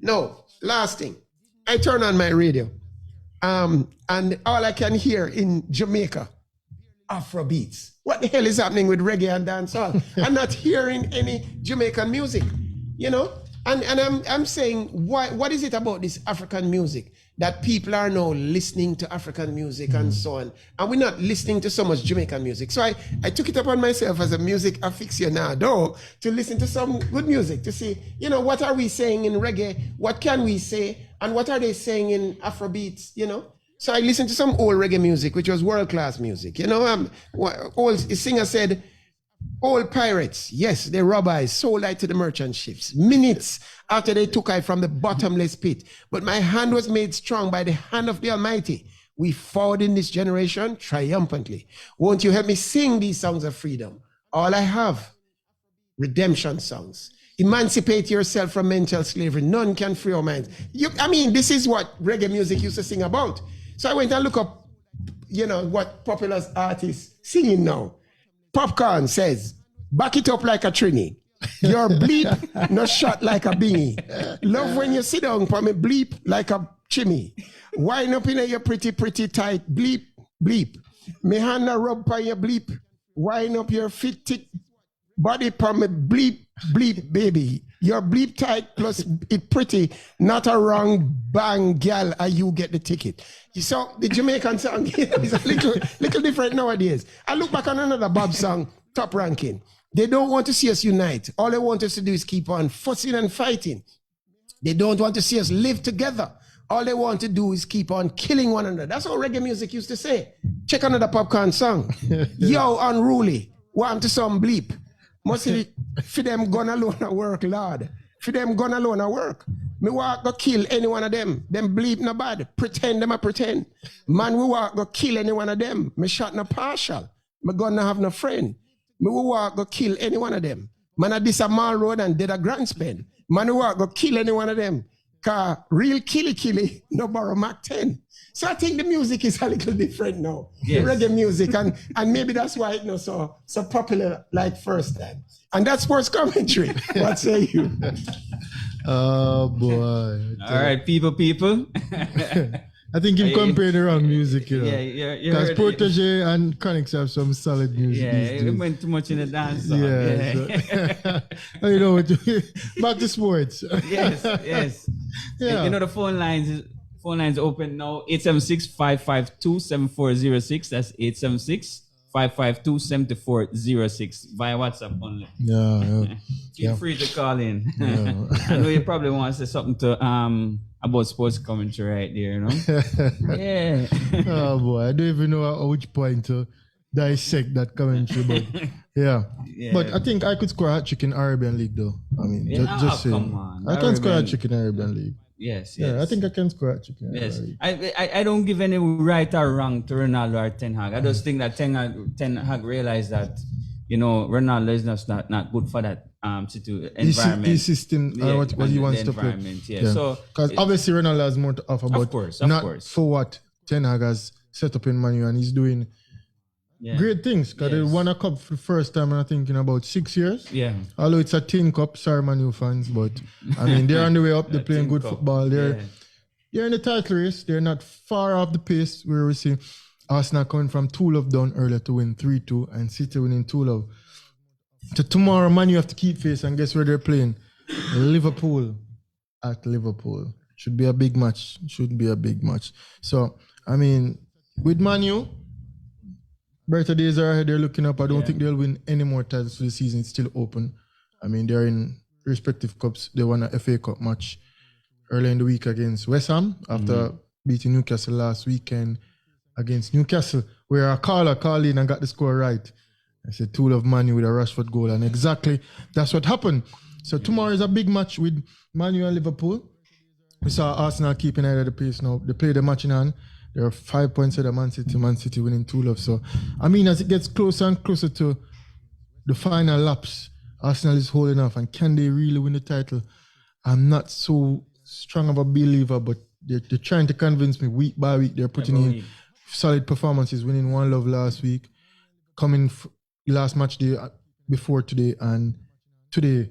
No, last thing. I turn on my radio, and all I can hear in Jamaica Afro beats. What the hell is happening with reggae and dancehall? I'm not hearing any Jamaican music, you know? And I'm saying, what is it about this African music that people are now listening to African music and so on, and we're not listening to so much Jamaican music? So I took it upon myself as a music aficionado to listen to some good music, to see, you know, what are we saying in reggae, what can we say, and what are they saying in Afrobeats, you know? So I listened to some old reggae music, which was world-class music. You know, old singer said, old pirates, yes, they rob I, sold I to the merchant ships. Minutes after they took I from the bottomless pit. But my hand was made strong by the hand of the Almighty. We fought in this generation triumphantly. Won't you help me sing these songs of freedom? All I have, redemption songs. Emancipate yourself from mental slavery. None can free your minds. I mean, this is what reggae music used to sing about. So I went and looked up, you know, what popular artists singing now. Popcorn says, back it up like a trini. Your bleep, no shot like a bingy. Love when you sit down for me bleep like a chimney. Wind up in your pretty tight bleep, bleep. Me hand a rub by your bleep. Wind up your fit tick body for me bleep, bleep, baby. Your bleep tight plus it pretty, not a wrong bang gal, and you get the ticket. So the Jamaican song is a little different nowadays. I look back on another Bob song, Top Ranking. They don't want to see us unite. All they want us to do is keep on fussing and fighting. They don't want to see us live together. All they want to do is keep on killing one another. That's what reggae music used to say. Check another Popcorn song. Yo, unruly, want to some bleep. Mostly for them gun alone at work, Lord. For them gun alone at work. Me walk go kill any one of them. Them bleep no bad. Pretend them a pretend. Man, we walk go kill any one of them. Me shot no partial. Me gun no have no friend. Me we walk go kill any one of them. Man, I this a mall road and did a grand spend. Man, we walk go kill any one of them. Cause real killy, no borrow Mac 10. So I think the music is a little different now. Yes. The reggae music, and maybe that's why it's not so popular like first time. And that's sports commentary. What say you? Oh boy. All right, people. I think you compared the wrong music, you know. Yeah. Because Protege and Chronics have some solid music. Yeah, it went too much in the dance song. Yeah. So, you know, back to sports. Yes. Yeah. You know the phone lines open now. 876-552-7406. That's 876-552-7406 via WhatsApp only. Yeah. Feel free to call in. Yeah. I know you probably want to say something to about sports commentary right there, you know? Yeah. Oh boy, I don't even know at which point to dissect that commentary, but yeah. But I think I could score a hat-trick in Arabian League though. I mean, just saying. Come on. I can score a hat-trick in Arabian League. Yes. Yeah, I think I can score a hat-trick in Yes. Arabian League. I don't give any right or wrong to Ronaldo or Ten Hag. I just think that Ten Hag realized that, you know, Ronaldo is not good for that environment. His system, what he wants to play. Yeah. So because obviously Ronaldo has more to offer, but of course. for what Ten Hag has set up in Man U, and he's doing great things. Because they won a cup for the first time, and I think in about 6 years. Yeah. Although it's a tin cup, sorry Man U fans, but I mean they're on the way up. They're playing good football. They're in the title race. They're not far off the pace where we see Arsenal coming from 2-0 down earlier to win 3-2, and City winning 2-0. So tomorrow, Man, you have to keep face, and guess where they're playing? Liverpool at Liverpool. Should be a big match. So, I mean, with Man U, better days are ahead. They're looking up. I don't think they'll win any more titles for the season. It's still open. I mean, they're in respective cups. They won a FA Cup match earlier in the week against West Ham after beating Newcastle last weekend against Newcastle, where a caller called in and got the score right. I said 2-0 Man U with a Rashford goal, and exactly that's what happened. So tomorrow is a big match with Man U and Liverpool. We saw Arsenal keeping ahead of the pace now. They played the match in hand. There are 5 points at the Man City winning 2-0. So, I mean, as it gets closer and closer to the final laps, Arsenal is holding off, and can they really win the title? I'm not so strong of a believer, but they're trying to convince me week by week. They're putting in solid performances, winning 1-0 last week, coming last match day before today, and today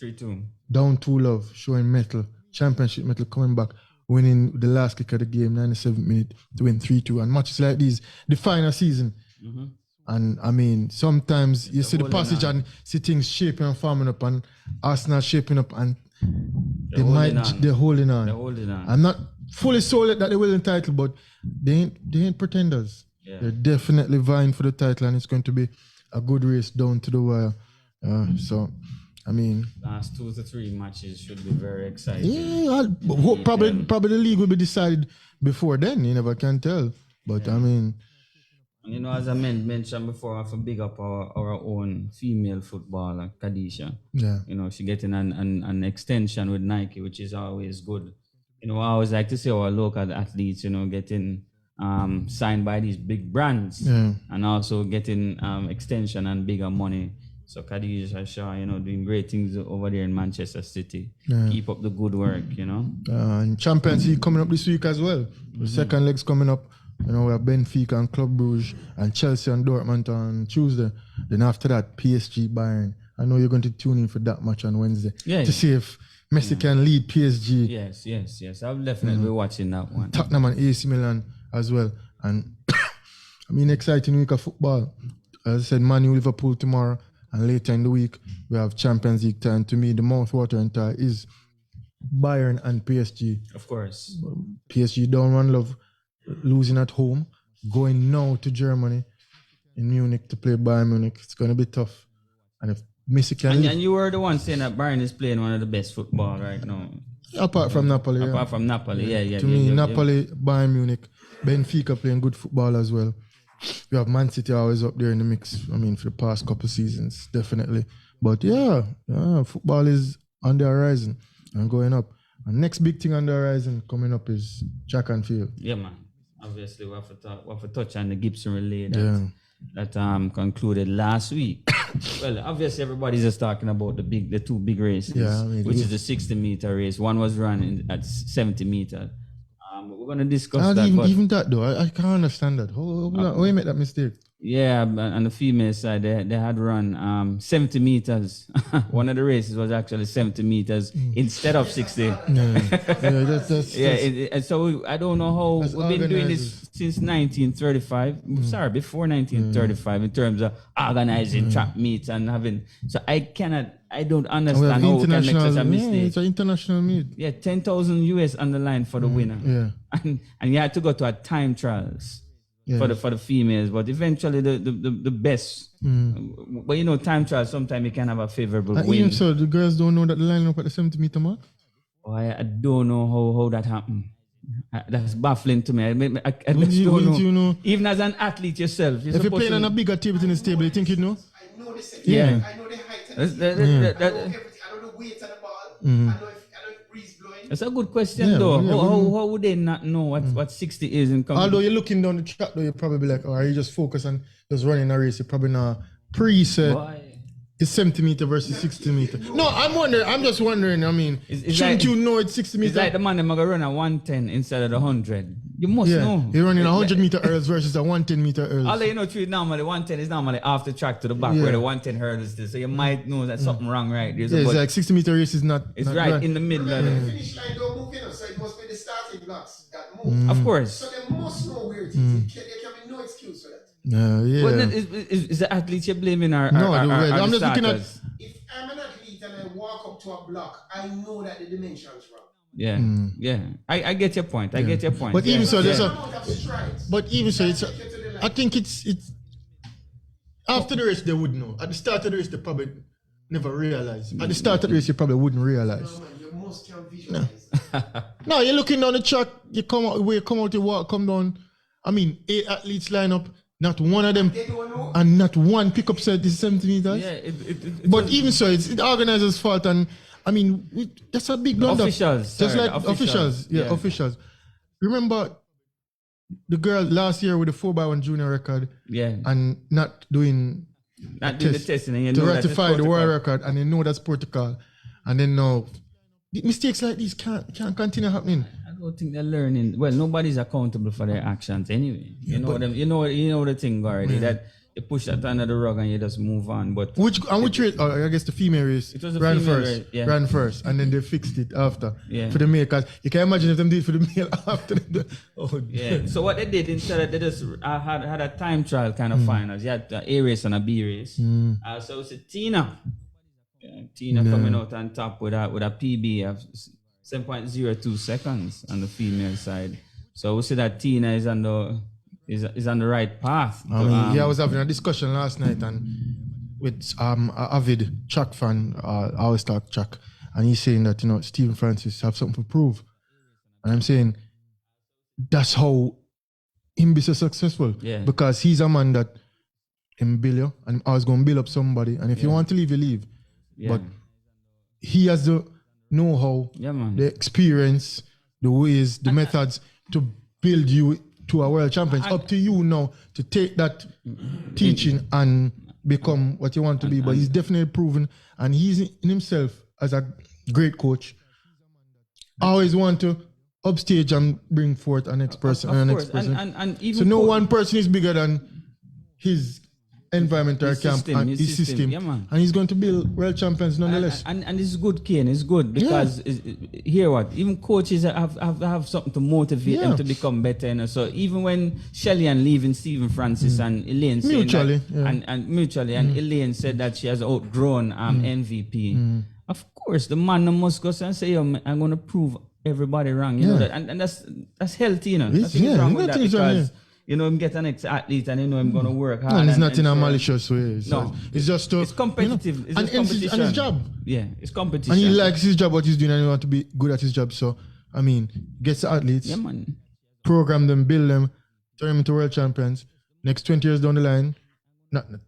3-2 down 2-0, showing metal, championship metal, coming back, winning the last kick of the game, 97th minute to win 3-2. And matches like these define a season. And I mean, sometimes you see the holding passage on. and see things shaping and forming up, and Arsenal shaping up, and They're holding they're holding on. They're holding on. I'm not fully sold that they will win the title, but they ain't pretenders. Yeah. They're definitely vying for the title, and it's going to be a good race down to the wire. So, I mean, Last 2 to 3 matches should be very exciting. yeah, probably the league will be decided before then. You never can tell. But I mean, And you know, as I mentioned before, I have to big up our own female footballer, Kadisha. yeah, You know, she getting an extension with Nike, which is always good. You know, I always like to see our local athletes, you know, getting signed by these big brands and also getting extension and bigger money. So Khadija Shah, you know, doing great things over there in Manchester City. Yeah. Keep up the good work, you know. and Champions League coming up this week as well. The second leg's coming up. You know, we have Benfica and Club Brugge and Chelsea and Dortmund on Tuesday. Then after that, PSG Bayern. I know you're going to tune in for that match on Wednesday to see if Messi can lead PSG. Yes. I'll definitely be watching that one. Tottenham and AC Milan as well. And I mean, exciting week of football. As I said, Man U Liverpool tomorrow, and later in the week we have Champions League time. To me, the mouth-watering tie is Bayern and PSG. Of course. PSG down 1-0, losing at home, going now to Germany in Munich to play Bayern Munich. It's going to be tough. And if Messi can And you were the one saying that Bayern is playing one of the best football right now. apart from Napoli. Apart from Napoli, yeah. To me, Napoli, Bayern Munich, Benfica playing good football as well. We have Man City always up there in the mix. I mean, for the past couple seasons, definitely. But yeah, football is on the horizon and going up. And next big thing on the horizon coming up is track and field. Yeah, man. Obviously, we have to touch on the Gibson relay that concluded last week. Well, obviously, everybody's just talking about the two big races, which is the 60-meter race. One was run at 70 meters. We're going to discuss that. Even that, though, I can't understand that. How you make that mistake? Yeah, on the female side, they had run 70 meters. One of the races was actually 70 meters instead of 60. And so I don't know how we've been doing this since 1935. Sorry, before 1935 in terms of organizing track meets and having. So I don't understand how we can make such a mistake. It's an international meet. Yeah, 10,000 US on the line for the winner. Yeah. And you had to go to a time trials. For the females, but eventually the best. But you know, time trials sometimes you can have a favorable win. Even so, the girls don't know that the line up at the 70-meter mark. Oh, I don't know how that happened. That's baffling to me. I just don't know. Even as an athlete yourself, if you're playing on a bigger table tennis table, you think you'd know? I know the set. Yeah. I know the height. I know everything. I know the weight of the ball. I know if breeze blowing. That's a good question, though. How would they not know what 60 is in coming? Although you're looking down the track, though, you're probably be like, oh, are you just focus on just running a race? You're probably not it's 70 meter versus 60 meter. No, I'm just wondering. I mean, shouldn't you know it's 60 meter? It's like the man that gonna run a 110 instead of the 100. You must know. You're running 100 meter hurdles versus a 110 meter hurdles. Although you know, normally 110 is normally off the track to the back where the 110 hurdles is. So you might know that something wrong, right? It's like 60 meter race is not. It's right in the middle of the finish line don't move, so it must be the starting blocks that move. Of course. So they must know where it is. There can be no excuse for that. But is the athlete you're blaming or I'm just looking at. If I'm an athlete and I walk up to a block, I know that the dimension's wrong. Yeah. I get your point. But even so, there's it's. I think it's after the race they would know. At the start of the race they probably never realize. At the start of the race you probably wouldn't realize. No, man, you most can visualize. No, you're looking down the track. You come out, you walk, come down. I mean, 8 athletes line up. Not one of them, and not one pickup set is 70 meters. Yeah, but even so, it's the organizer's fault, and I mean that's a big blunder. Officials, officials. Remember the girl last year with the 4x1 junior record, and not doing the testing, and you to know ratify the world record, and you know that's protocol, and then now mistakes like these can't continue happening. I don't think they're learning. Well, nobody's accountable for their actions anyway. You know the thing already that you push that under the rug and you just move on. But which race? I guess the female race It was a ran female first. race, yeah. Ran first, and then they fixed it after Yeah. for the male. Cause you can imagine if them did it for the male after. yeah. So what they did instead of they just had a time trial kind of finals. You had A race and a B race. So it's a Tina. Tina coming out on top with a PB of 7.02 seconds on the female side. So we see that Tina is on the right path. I was having a discussion last night and with an avid track fan, I always talk track, and he's saying that Stephen Francis have something to prove, and I'm saying that's how him be so successful. Yeah. Because he's a man that him build you, and I was going to build up somebody, and if you want to leave, you leave. Yeah. But he has the know-how, man. the experience, the ways, the methods to build you to a world champion. It's up to you now to take that teaching and become what you want to be. But he's definitely proven, and he's in himself as a great coach. I always want to upstage and bring forth an next person and an next person. And even so no one person is bigger than his environment or camp and his system. Yeah, man. And he's going to build world champions nonetheless. And it's good, Kane. It's good because hear what? Even coaches have something to motivate them to become better. So even when Shelly and leaving Stephen Francis and Elaine mutually, and mutually, and Elaine said that she has outgrown MVP. Of course, the man must go and say, I'm going to prove everybody wrong. You know that, and that's healthy. Nothing wrong with that because. I'm getting an ex-athlete and I'm going to work hard. And it's not in a malicious way. So no. It's just it's competitive. It's competition. And his job. Yeah, it's competition. And he likes his job, what he's doing, and he wants to be good at his job. So, gets the athletes, program them, build them, turn them into world champions. Next 20 years down the line,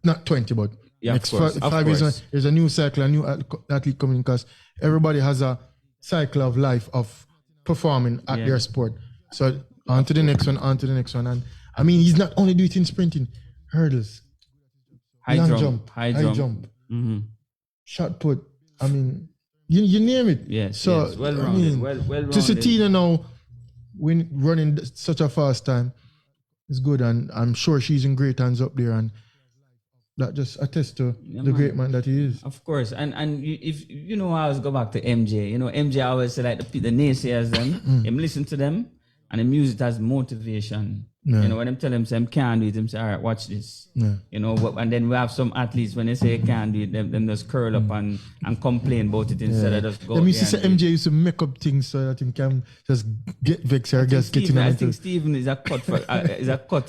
not 20, but next 5 years, there's a new cycle, a new athlete coming because everybody has a cycle of life of performing at their sport. So, on to the next one, And he's not only doing it in sprinting, hurdles, high jump, shot put. You name it. Yes. So yes. Well-rounded. Well-rounded. To see Tina now running such a fast time is good, and I'm sure she's in great hands up there, and that just attests to the great man that he is. Of course, and if I always go back to MJ. MJ always say like the naysayers them. Him listen to them. And him use it as motivation. Yeah. When them tell him, say, I can't do it, him say, all right, watch this. Yeah. And then we have some athletes, when they say I can't do it, them just curl up and complain about it instead of just go. Let me see, MJ used to make up things so that he can just get vexed or just get in. I think Stephen is a cut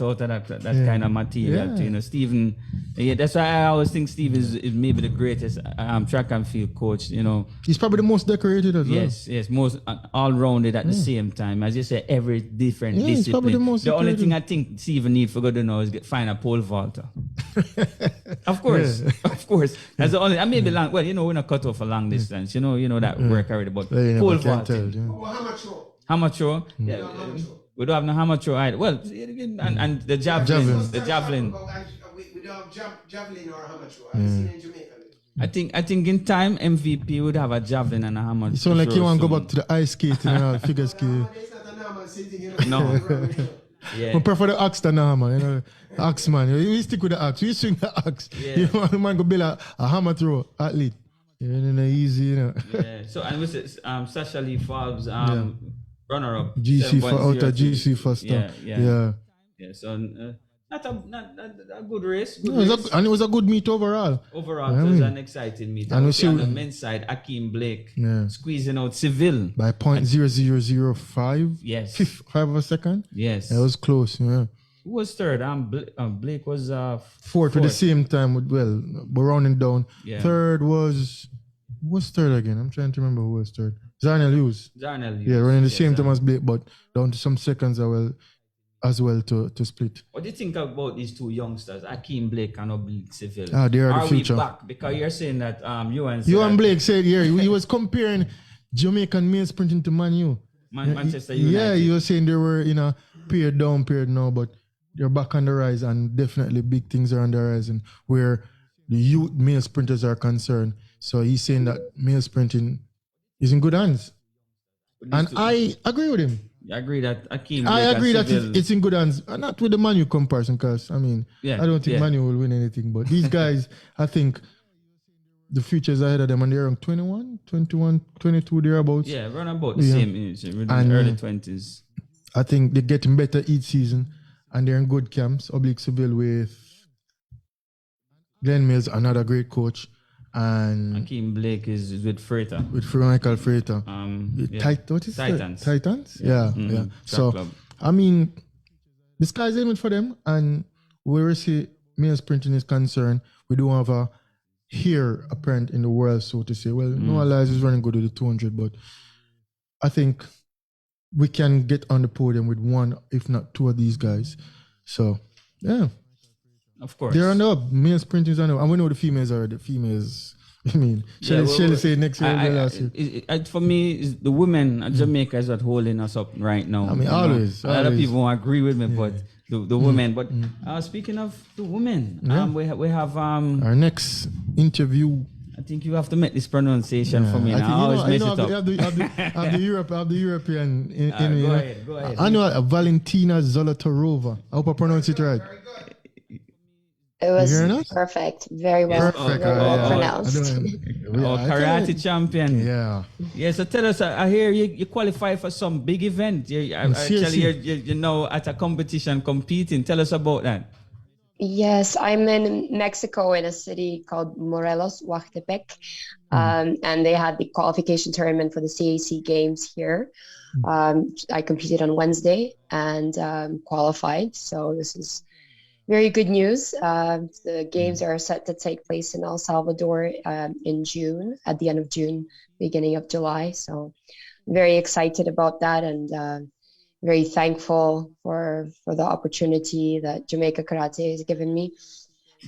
out of that kind of material. Yeah. Stephen, that's why I always think Stephen is maybe the greatest track and field coach. He's probably the most decorated as well. Yes, most all-rounded at the same time. As you say, every different discipline. He's probably the most only thing I think Stephen need for God to know is find a pole vaulter. Of course. That's the only. I may be long. Well, we're not cut off for long distance. You know that work already. But pole vaulting. Amateur. Yeah. We don't have no amateur either. Well, and the javelin. The javelin. We don't have javelin or amateur. I've seen in Jamaica. I think in time MVP would have a javelin and a hammer. It's like you want to go back to the ice skating and figure skating. It's not a normal sitting, No. Yeah. I prefer the axe than the hammer, Axeman. You stick with the axe. You swing the axe. Yeah. You man go build a hammer throw athlete. Easy, Yeah. So and with Sasha Lee Forbes, runner up. GC for out of GC first. Yeah. So not a good race. And it was a good meet overall. Overall, it was an exciting meet. And we see on the men's side, Akeem Blake squeezing out Seville by 0.0005. Yes. 5 of a second. Yes. It was close. Yeah. Who was third? Blake was fourth at the same time. We're rounding down. Yeah. Third was. Who was third again? I'm trying to remember who was third. Zarnell Hughes. Yeah, running the same time as Blake, but down to some seconds as well to split. What do you think about these two youngsters, Akeem Blake and Oblique Seville? They are the future. We back? Because you're saying that Ewan Blake said he was comparing Jamaican male sprinting to Man U. Manchester United. Yeah, he was saying they were in a period now, but they're back on the rise, and definitely big things are on the horizon where the youth male sprinters are concerned. So he's saying that male sprinting is in good hands. And I agree with him. You agree that Akeem I Blake agree and that Seville- it's in good hands. Not with the Manu comparison, because I mean, Yeah, I don't think yeah. Manu will win anything. But these guys, I think the future is ahead of them, and they're around 21, 21, 22 thereabouts. Yeah, around about the Yeah. same age, in the And, early 20s. I think they're getting better each season, and they're in good camps. Oblique Seville with Glenn Mills, another great coach, and Akeem Blake is with Freighter. with Michael Freighter. Yeah. What is Titans. It? Titans? Yeah. Mhm. Yeah. Track So, club. I mean, the sky's the limit for them. And where we see Mills printing is concerned, we do have a heir apparent in the world, so to say. Well, Noah Lyles is running good with the 200, but I think we can get on the podium with one, if not two of these guys. So, yeah. Of course. They're on the up. Male sprinters on the up. And we know the females are the females. I mean, Shelly said next year or last year. For me, the women at Jamaica is what holding us up right now. I mean, you know. always. A lot of people won't agree with me, but the women. But speaking of the women, we have our next interview. I think you have to make this pronunciation for me. I always mess it up. Of the European. Go ahead. I know Valentina Zolotorova. I hope I pronounce it right. It was You hearing us? perfect. Very well, Perfect. very well yeah. pronounced. Karate champion. Yeah. Yeah, so tell us, I hear you qualify for some big event. You're now at a competition competing. Tell us about that. Yes, I'm in Mexico in a city called Morelos, Oaxtepec. And they had the qualification tournament for the CAC games here. I competed on Wednesday and qualified. So this is very good news. The games are set to take place in El Salvador in June, at the end of June, beginning of July. So I'm very excited about that, and very thankful for the opportunity that Jamaica Karate has given me,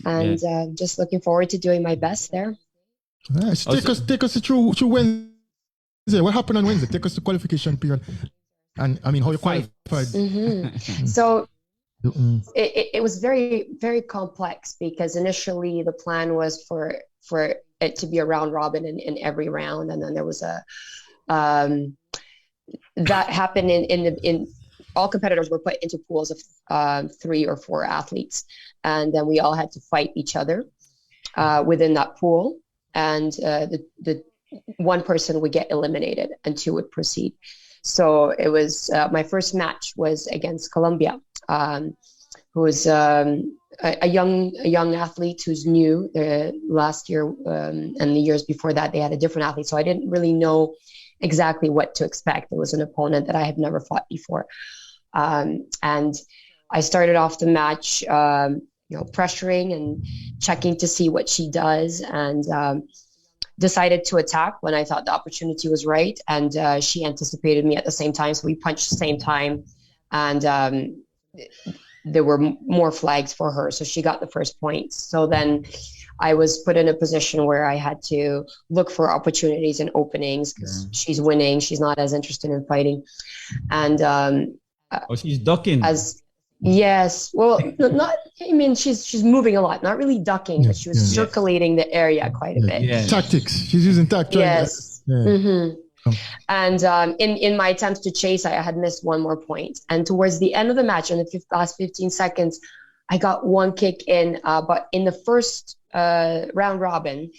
and just looking forward to doing my best there. Nice. Take us through Wednesday. What happened on Wednesday? Take us to qualification period, and I mean how you qualified. So it was very, very complex, because initially the plan was for it to be a round robin in every round, and then there was a that happened in all competitors were put into pools of 3 or 4 athletes, and then we all had to fight each other within that pool, and the one person would get eliminated and 2 would proceed. So it was my first match was against Colombia, who is a young athlete who's new. Last year and the years before that, they had a different athlete, so I didn't really know exactly what to expect. It was an opponent that I had never fought before, and I started off the match, pressuring and checking to see what she does, and decided to attack when I thought the opportunity was right, and she anticipated me at the same time, so we punched the same time, and there were more flags for her, so she got the first points. So then I was put in a position where I had to look for opportunities and openings, because she's winning, she's not as interested in fighting, and she's ducking. Yes, well, not. I mean, she's moving a lot, not really ducking, but she was circulating the area quite a bit. Yeah. Tactics. She's using tactics. Yes. And in my attempts to chase, I had missed one more point. And towards the end of the match, in the last 15 seconds, I got one kick in. But in the first round robin,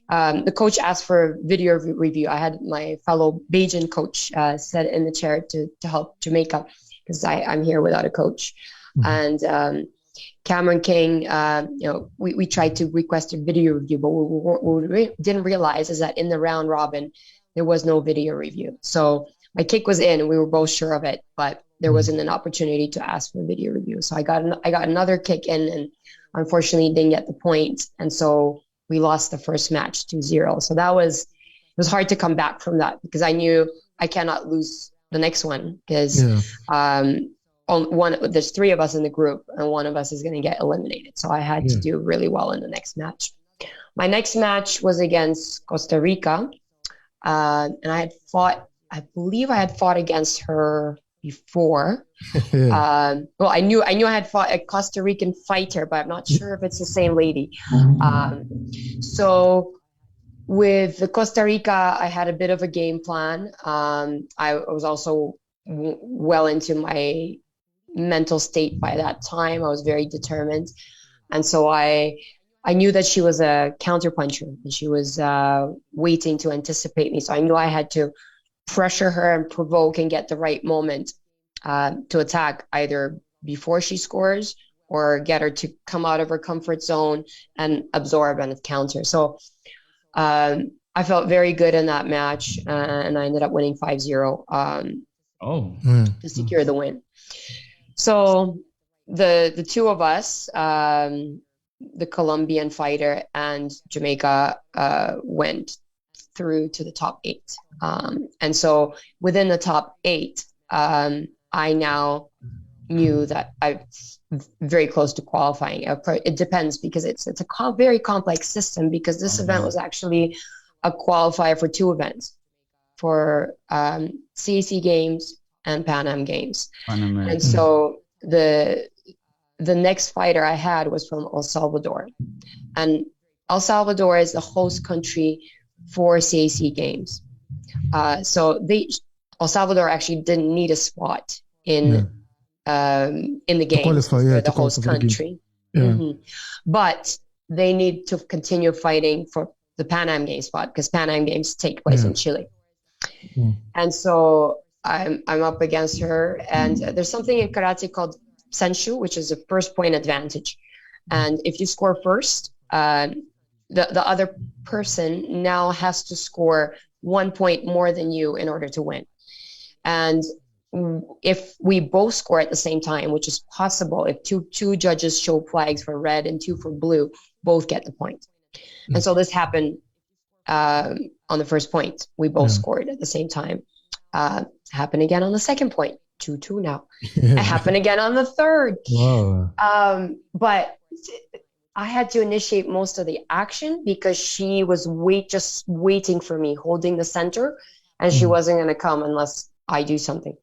the coach asked for a video review. I had my fellow Bajan coach sit in the chair to help Jamaica, because I'm here without a coach. And Cameron King, we tried to request a video review, but what we didn't realize is that in the round robin, there was no video review. So my kick was in, and we were both sure of it, but there wasn't an opportunity to ask for a video review. So I got another kick in, and unfortunately didn't get the point. And so we lost the first match 2-0. So it was hard to come back from that, because I knew I cannot lose the next one, because there's 3 of us in the group, and one of us is going to get eliminated. So I had to do really well in the next match. My next match was against Costa Rica. And I believe I had fought against her before. Well, I knew I had fought a Costa Rican fighter, but I'm not sure if it's the same lady. So with the Costa Rica, I had a bit of a game plan. I was also well into my mental state by that time. I was very determined. And so I knew that she was a counterpuncher and she was waiting to anticipate me. So I knew I had to pressure her and provoke and get the right moment to attack, either before she scores or get her to come out of her comfort zone and absorb and counter. So I felt very good in that match, and I ended up winning 5-0 to secure the win. So the two of us, the Colombian fighter and Jamaica, went through to the top 8. And so within the top 8, I now knew that I'm very close to qualifying. It depends, because it's a very complex system, because this event was actually a qualifier for 2 events, for CAC Games and Pan Am Games. And so the next fighter I had was from El Salvador, and El Salvador is the host country for CAC Games. So El Salvador actually didn't need a spot in the games for the host country. But they need to continue fighting for the Pan Am Games spot, because Pan Am Games take place in Chile. And so I'm up against her, and there's something in karate called senshu, which is a first point advantage. And if you score first, the other person now has to score 1 point more than you in order to win. And if we both score at the same time, which is possible, if two judges show flags for red and 2 for blue, both get the point. And so this happened on the first point. We both scored at the same time. Happened again on the second point. 2-2 now. It happened again on the third. Wow. But I had to initiate most of the action, because she was just waiting for me, holding the center, and she wasn't going to come unless I do something.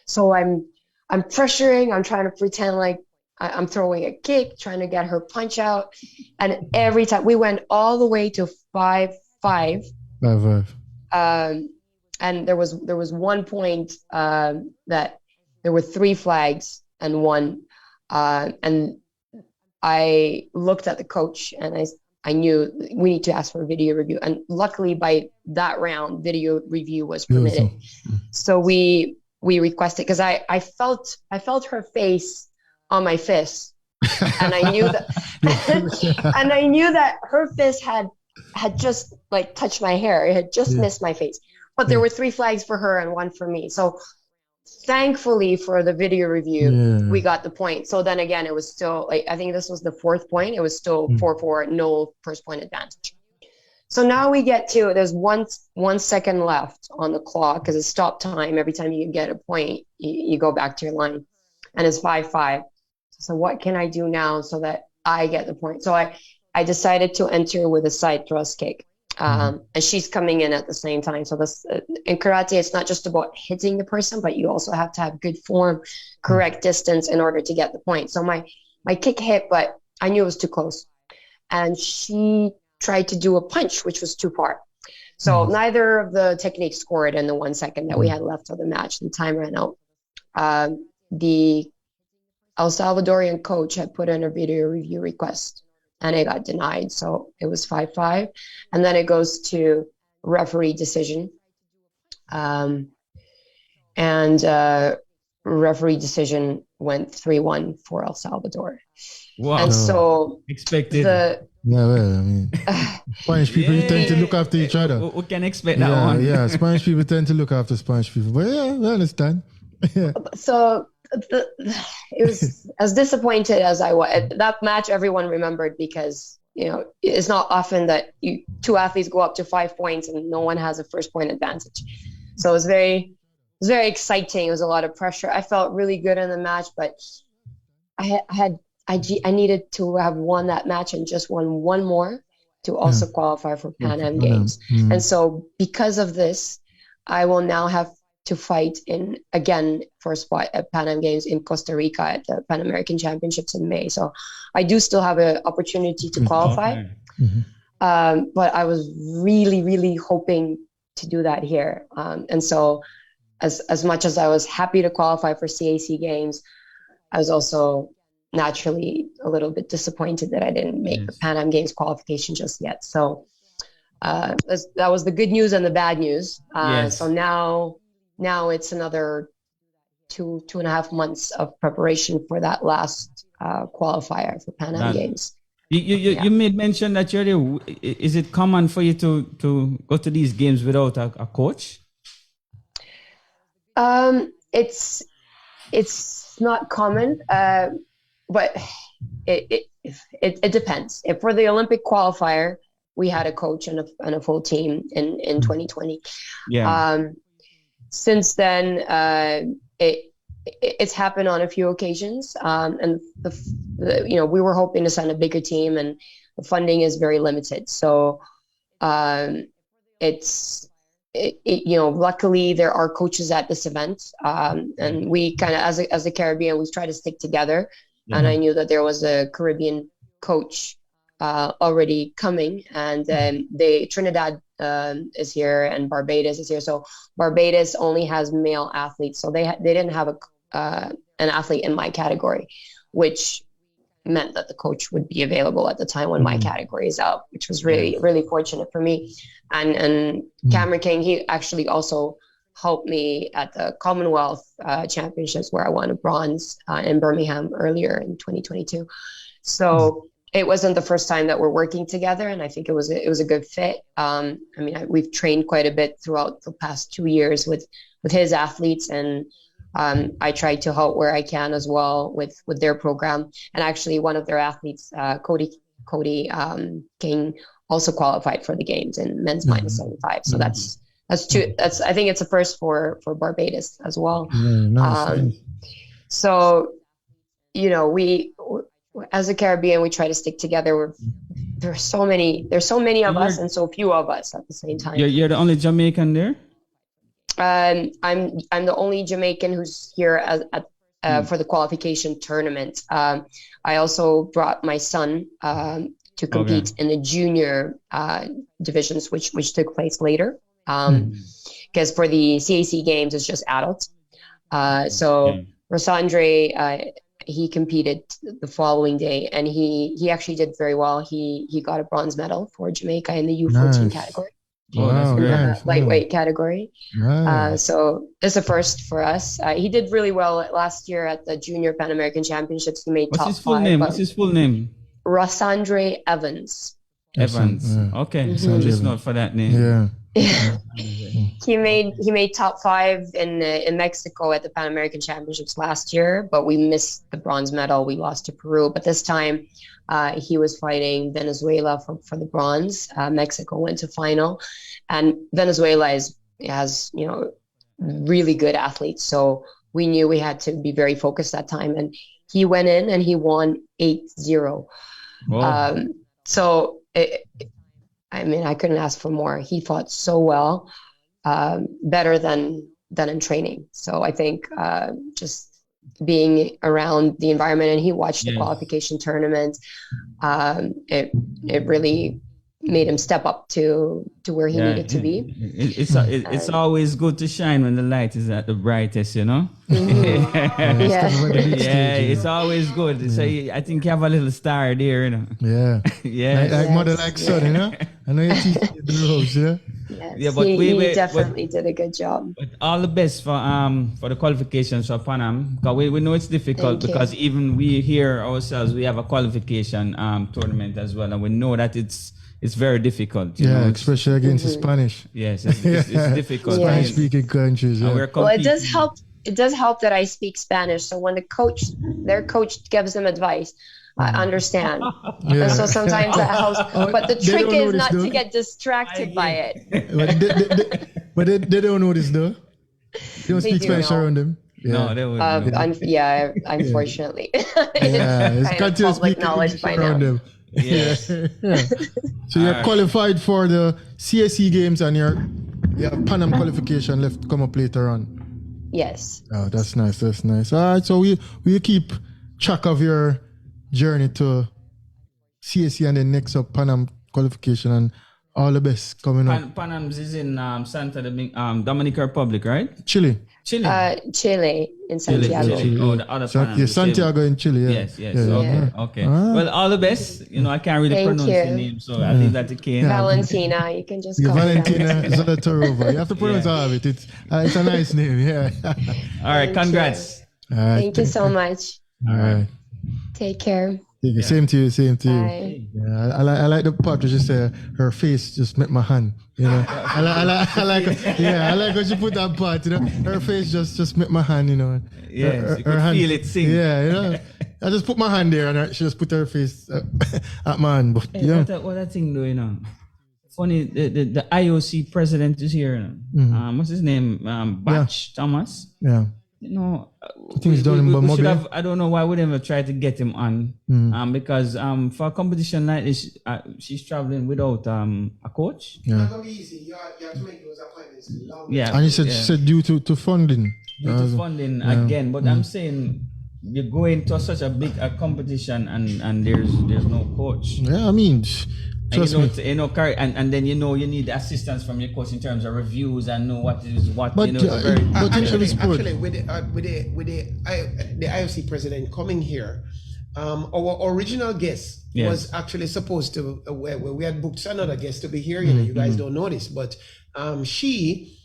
So I'm pressuring. I'm trying to pretend like I'm throwing a kick, trying to get her punch out. And every time we went all the way to 5-5. 5-5. And there was 1 point that there were 3 flags and 1. And I looked at the coach, and I knew we need to ask for a video review. And luckily by that round, video review was permitted. So we requested, because I felt her face on my fist, and I knew that and I knew that her fist had just like touched my hair. It had just missed my face. But there were 3 flags for her and 1 for me. So thankfully for the video review, we got the point. So then again, it was still, like, I think this was the 4th point. It was still 4-4, no first point advantage. So now we get to, there's 1 second left on the clock, because it's stop time. Every time you get a point, you go back to your line. And it's 5-5. So what can I do now so that I get the point? So I decided to enter with a side thrust kick. And she's coming in at the same time. So this in karate, it's not just about hitting the person, but you also have to have good form, correct distance in order to get the point. So my kick hit, but I knew it was too close. And she tried to do a punch, which was too far. So neither of the techniques scored in the 1 second that we had left of the match. The time ran out. The El Salvadorian coach had put in a video review request, and it got denied. So it was 5-5. And then it goes to referee decision. Referee decision went 3-1 for El Salvador. Wow. And so expected. Spanish people tend to look after each other. We can expect that one. Yeah, Spanish people tend to look after Spanish people. But yeah, I understand. So it was as disappointed as I was. That match everyone remembered, because it's not often that 2 athletes go up to 5 points and no one has a first point advantage. So it was very exciting. It was a lot of pressure. I felt really good in the match, but I needed to have won that match and just won 1 more to also qualify for Pan Am Games. And so because of this, I will now have to fight again for a spot at Pan Am Games in Costa Rica at the Pan American Championships in May. So I do still have an opportunity to qualify. But I was really, really hoping to do that here. And so as much as I was happy to qualify for CAC games, I was also naturally a little bit disappointed that I didn't make the Pan Am Games qualification just yet. So that was the good news and the bad news. So now it's another 2.5 months of preparation for that last qualifier for Pan Am Games. You made mention that you're there. Is it common for you to go to these games without a coach? It's not common, but it depends. If for the Olympic qualifier, we had a coach and a full team in 2020. Yeah. Since then, it's happened on a few occasions, and we were hoping to sign a bigger team, and the funding is very limited. So luckily there are coaches at this event, and we kind of, as the Caribbean, we try to stick together. Yeah. And I knew that there was a Caribbean coach already coming, and Trinidad is here and Barbados is here. So Barbados only has male athletes, so they didn't have an athlete in my category, which meant that the coach would be available at the time when my category is out, which was really, really fortunate for me. And Cameron King, he actually also helped me at the Commonwealth Championships, where I won a bronze in Birmingham earlier in 2022. So it wasn't the first time that we're working together, and I think it was a good fit. We've trained quite a bit throughout the past 2 years with his athletes, and I try to help where I can as well with their program. And actually, one of their athletes, Cody King, also qualified for the games in men's minus 75. So that's two. I think it's a first for Barbados as well. Nice. So, we as a Caribbean, we try to stick together. There's so many of us and so few of us at the same time. You're the only Jamaican there? I'm the only Jamaican who's here for the qualification tournament. I also brought my son to compete in the junior divisions, which took place later. Because for the CAC games, it's just adults. Rosandre, he competed the following day, and he actually did very well. He got a bronze medal for Jamaica in the U14 category. Wow, lightweight category. Nice. So it's a first for us. He did really well last year at the Junior Pan American Championships. He made top 5. What's his full name? Rosandre Evans. Evans. Okay, so just note for that name. Yeah. He made top 5 in Mexico at the Pan American Championships last year, but we missed the bronze medal. We lost to Peru, but this time he was fighting Venezuela for the bronze. Mexico went to final, and Venezuela has really good athletes, so we knew we had to be very focused that time. And he went in and he won 8-0. So I couldn't ask for more. He fought so well, better than in training. So I think just being around the environment, and he watched the qualification tournament, it really made him step up to where he needed to be. It's always good to shine when the light is at the brightest, It's always good. So I think you have a little star there, Like mother like son, I know you teach the ropes, Yes, but he definitely did a good job. But all the best for the qualifications for Pan Am, because we know it's difficult. Because even we here ourselves, we have a qualification tournament as well, and we know that it's very difficult. Especially against the Spanish. Yes, it's difficult. Spanish-speaking countries. Well, it does help. It does help that I speak Spanish, so when their coach gives them advice, I understand. And so sometimes that helps. But the trick is not to get distracted by it. But they don't know this though. They don't speak Spanish around them. No, they would. Unfortunately. It's kind of public knowledge by now. Them. Yes. So you're qualified for the CSE games, and your Pan Am qualification left to come up later on. Yes. Oh, that's nice. All right, so we keep track of your journey to CSE and then next up Pan Am qualification, and All the best coming up. Panams is in Dominican Republic, right? Chile. Chile. Chile in Santiago. Chile. Oh, the other Panam. Santiago in Chile. Yeah. Yes. Yeah. Okay. Well, all the best. I can't really Thank pronounce you. your name, so I'll leave that to Kane. Valentina, you can just call me Valentina Valentina. Zolotorova. You have to pronounce all of it. It's a nice name. Yeah. All right. Thank Congrats. All right. Thank you so much. All right. Take care. Same to you. Bye. Yeah, I like the part where she said her face just met my hand. I like when she put that part. Her face just met my hand. Yes, you could hand, feel it sing. Yeah, I just put my hand there and she just put her face at my hand. But Hey, what that thing doing? Funny, the IOC president is here. What's his name? Batch Thomas. Yeah. I think he's done in we should Bamobia. have. I don't know why we never try to get him on. Because for a competition like this, she's traveling without a coach. It's not gonna be easy. You have to make those appointments long. Yeah, And she said due to funding. due to funding again. But I'm saying you go into such a big competition and there's no coach. Yeah, I mean, trust me. And then you need assistance from your coach in terms of reviews and know what is what. But, it's very, but in every sport. Actually, with the IOC president coming here, our original guest was actually supposed to. We had booked another guest to be here. You guys don't know this, but she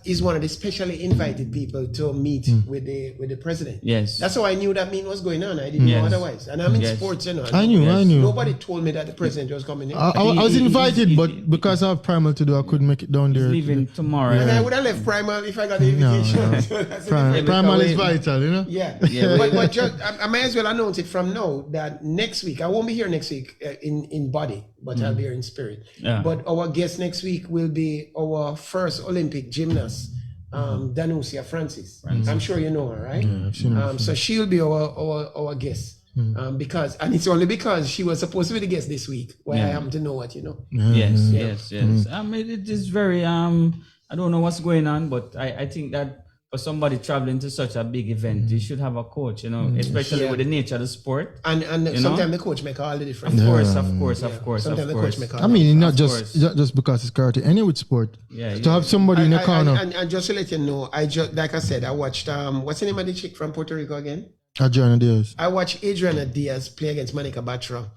is one of the specially invited people to meet with the president. Yes. That's how I knew that meeting was going on. I didn't know otherwise. And I'm in sports, I knew. Nobody told me that the president was coming in. I was invited, but because I have Primal to do, I couldn't make it down there. leaving tomorrow. And I would have left Primal if I got the invitation. So that's Primal is vital, Yeah, but just, I might as well announce it from now that next week, I won't be here next week in body, but I'll be here in spirit. Yeah. But our guest next week will be our first Olympic gymnast, Danusia Francis. I'm sure you know her, right? Yeah, I've seen her. So she'll be our guest. And it's only because she was supposed to be the guest this week why I am to know what you know. Yes. It is very I don't know what's going on, but I think that for somebody traveling to such a big event, you should have a coach, especially with the nature of the sport. And sometimes the coach make all the difference. Of course. Sometimes the coach make all I mean, not just because it's karate, any with sport. Yeah, to have somebody in your corner. And just to let you know, like I said, I watched what's the name of the chick from Puerto Rico again? Adriana Diaz. I watched Adriana Diaz play against Monica Batra.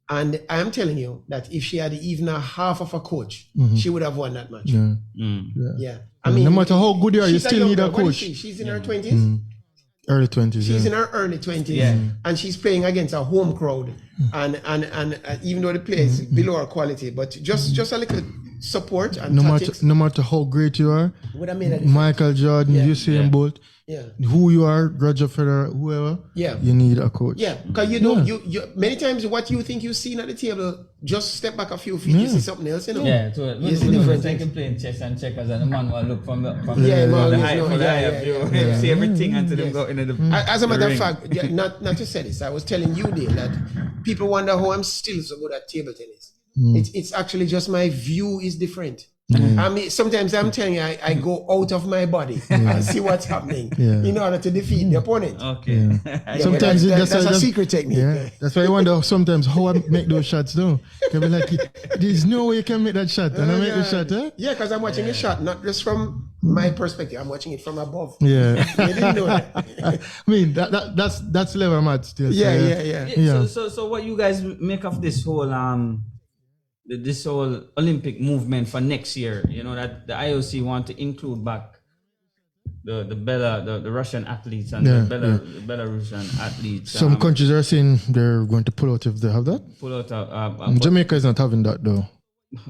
And I am telling you that if she had even a half of a coach, she would have won that match. Yeah. I mean, no matter how good you are, you still need a coach. She's in her 20s. Early 20s. She's in her early 20s, and she's playing against a home crowd. And even though the play is below her quality, but just a little support and tactics. No matter how great you are, Would have made a difference. Michael Jordan, Usain Bolt, who you are, Roger Federer, whoever, you need a coach. Yeah, because you many times what you think you seen at the table, just step back a few feet, you see something else, Yeah, so you see different I things. can play chess and checkers, and the man will look from the Yeah, view, see everything until them go into the. As a matter of ring. fact, not to say this, I was telling you, Dale, that people wonder how I'm still so good at table tennis. It's actually just my view is different. I mean, sometimes I'm telling you, I go out of my body and see what's happening in order to defeat the opponent. Okay. Sometimes that's a secret technique. Yeah, that's why I wonder sometimes how I make those shots. No, can be like, there's no way you can make that shot, and I make the shot. Yeah, because I'm watching a shot, not just from my perspective. I'm watching it from above. Yeah, You didn't know that. I mean that's level I'm at still. Yeah. So what you guys make of this whole this whole Olympic movement for next year? That the IOC want to include back the Russian athletes and the Belarusian athletes. Some countries are saying they're going to pull out if they have that. Pull out. Jamaica is not having that though.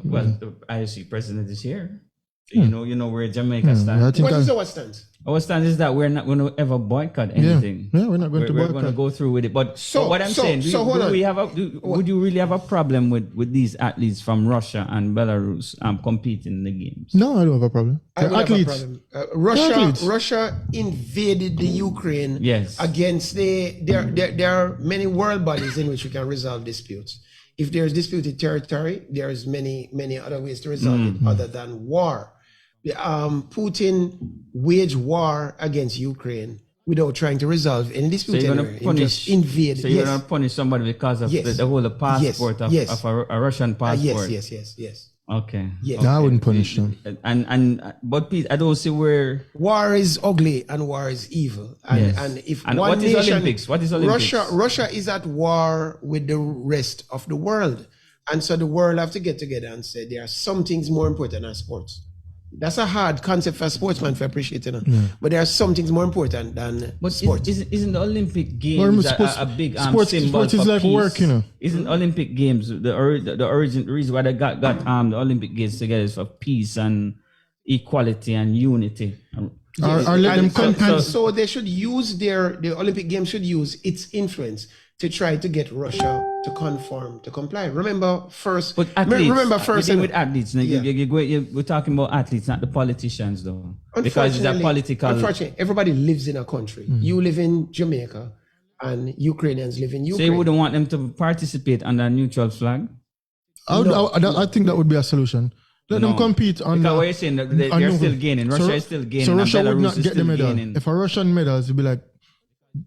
Well, the IOC president is here. So you know where Jamaica stands. What is our stance? Our stand is that we're not going to ever boycott anything. Yeah, we're not going to boycott. We're going to go through with it. But what I'm saying, would you really have a problem with these athletes from Russia and Belarus competing in the games? No, I don't have a problem. I would Athletes. have a problem. Russia invaded the Ukraine against there are many world bodies in which we can resolve disputes. If there's disputed territory, there's many other ways to resolve it other than war. Putin waged war against Ukraine without trying to resolve any So dispute you're anywhere. gonna punish. Just invade. So you're gonna punish somebody because of Yes. the whole passport Yes. of a Russian passport. Yes. Okay. Yes. No, I wouldn't punish them. But Pete, I don't see where. War is ugly and war is evil. And, Yes. and if And one what is nation, Olympics? What is Olympics? Russia is at war with the rest of the world. And so the world have to get together and say there are some things more important than sports. That's a hard concept for a sportsman to appreciate, you know. But there are some things more important than But sports. isn't the Olympic Games a big symbol sports is for like peace? work, you know. Isn't Olympic Games the reason why they got the Olympic Games together is for peace and equality and unity? Or let them compete. So they should use the Olympic Games should use its influence to try to get Russia to conform, to comply. Remember first. But athletes, remember first. we're dealing with athletes. Now, Yeah. we're talking about athletes, not the politicians, though, because it's a political. Unfortunately, everybody lives in a country. You live in Jamaica, and Ukrainians live in So Ukraine. you wouldn't want them to participate under a neutral flag? I think that would be a solution. Let them compete on because what you're saying, they're still gaining. Russia is still gaining. So Russia and would Belarus not is get the still medal. gaining. If a Russian medals, it'd be like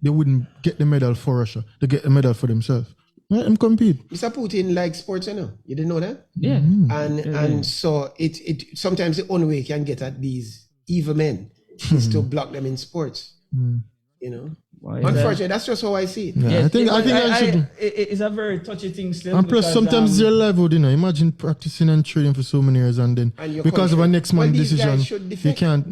they wouldn't get the medal for Russia. They get a medal for themselves. Let them compete. Mr. Putin likes sports, you know. You didn't know that? Yeah. And so it sometimes the only way you can get at these evil men is to block them in sports. You know. Why is Unfortunately, that's just how I see it. Yeah, I think that should. It's a very touchy thing still. And plus, because, sometimes their livelihood, you know. Imagine practicing and training for so many years, and then And your because of a country. next man Well, these decision, guys should you defect. can't.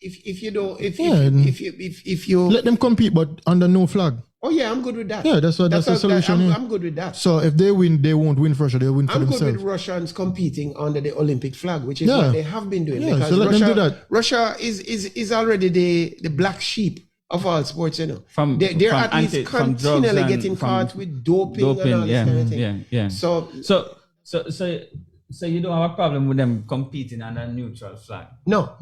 If you don't, if you Let them compete, but under no flag. oh yeah, I'm good with that. Yeah, that's the solution. Yeah. I'm good with that. So if they win, they won't win for Russia. They'll win for I'm good themselves. with Russians competing under the Olympic flag, which is Yeah. what they have been doing. Yeah, because so let them Russia, do that. Russia is already the black sheep of all sports, you know. From athletes from drugs continually and getting from caught with doping and all this kind of thing. yeah. So So you don't have a problem with them competing under a neutral flag. no.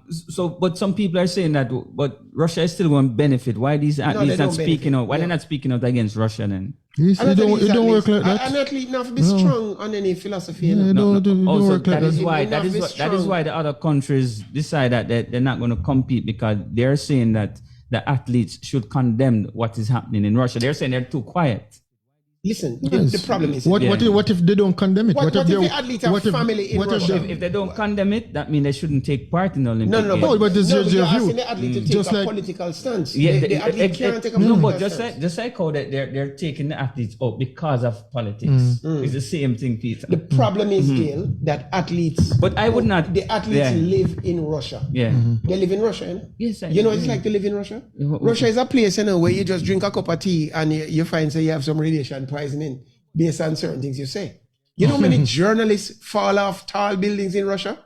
So, but some people are saying that, but Russia is still going to benefit. Why these athletes they not don't speaking benefit. out? Why Yeah. they're not speaking out against Russia then? You see, it don't work like that. An athlete not to be strong on any philosophy. You know? Yeah, it don't Also, work like that is that. why Enough is that is strong. why the other countries decide that they're not going to compete, because they're saying that the athletes should condemn what is happening in Russia. They're saying they're too quiet. Listen, Yes. the problem is What if they don't condemn it? What if they- the athlete have family in Russia? If they don't condemn it, that means they shouldn't take part in the Olympic No, Games. but this is you're your asking view. the athlete to take Just a like- political stance. Yeah, the athlete can't take a no, political but just stance. like how they're taking the athletes out because of politics. It's the same thing, Peter. The problem is, Gail, that athletes. But I would not- The athletes yeah. live in Russia. Yeah. They live in Russia, you know? Yes, I You know do. what it's like to live in Russia? Yeah. Russia is a place, you know, where you just drink a cup of tea and you find say you have some radiation poisoning based on certain things you say. You know how many journalists fall off tall buildings in Russia?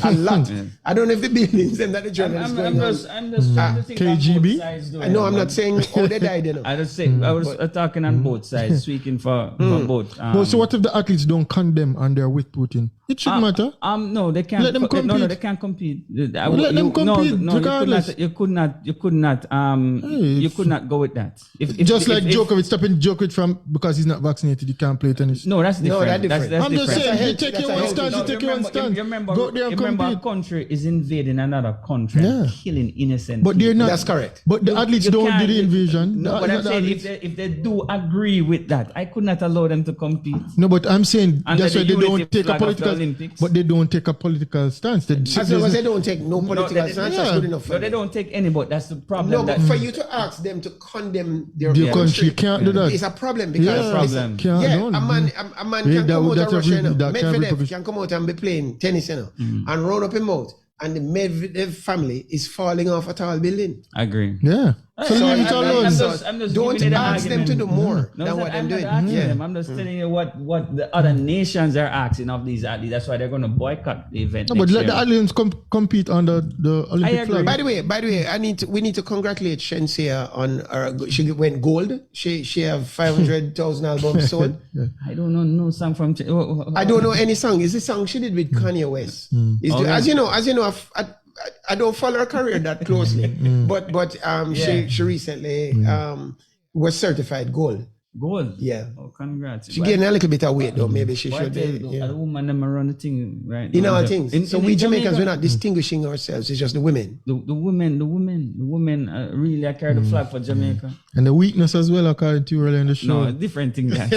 A lot. I don't know if the buildings them that the journalists I'm going on. just trying to think on KGB? both sides, though. I know I'm not saying how they died, you know. I just say I was talking on both sides, speaking for both. But so what if the athletes don't condemn and they're with Putin? It shouldn't matter. No, they can't. Let them No, compete. they can't compete. Let them compete, regardless. You could not. You could not go with that. If Djokovic, stopping Djokovic from because he's not vaccinated, he can't play tennis. No, that's different. that's different. That's I'm just different. saying, you take your one stance, you take your one stance. You remember, Go there and a compete. country is invading another country and Yeah. killing innocent But they're people. not. That's correct. But the athletes You don't do can't- the invasion. No, but I'm saying if they do agree with that, I could not allow them to compete. No, but I'm saying Under that's the why they unity don't take a flag of the political. Olympics. But they don't take a political stance. As long as they don't take no political they- stance, yeah. that's good enough for No, me. they don't take any, but that's the problem. No, but that, for you to ask them to condemn their The country can't do that. it's a problem because Yeah, problem. Can't, yeah, no. a man Yeah, can that come would- out of that Russia, you know. that can't be Medvedev published. can come out and be playing tennis, you know, and roll up him out, and the Medvedev family is falling off a tall building. I agree. Yeah. So leave it alone. I'm just Don't giving you the ask them to do argument. more No, than sir, what they're I'm doing. not asking Yeah. them. I'm just telling you what the other nations are asking of these athletes. That's why they're going to boycott the event. No, but next let the year. athletes compete under the Olympic agree. flag. By the way, we need to congratulate Shenseea on she went gold. She have 500,000 albums sold. I don't know no song from. I don't know any song. It's the song she did with Kanye West. It's Okay. as you know, I don't follow her career that closely, but she recently was certified gold. Gold. Yeah. Oh, congrats. She gained a little bit of weight though. Maybe she Why should. the woman them run the thing right In now. all things. So we in Jamaicans, Jamaica, we're not distinguishing ourselves. It's just the women. the women really I carry the flag for Jamaica. And the weakness as well, according to you earlier in the show. No, different thing. That.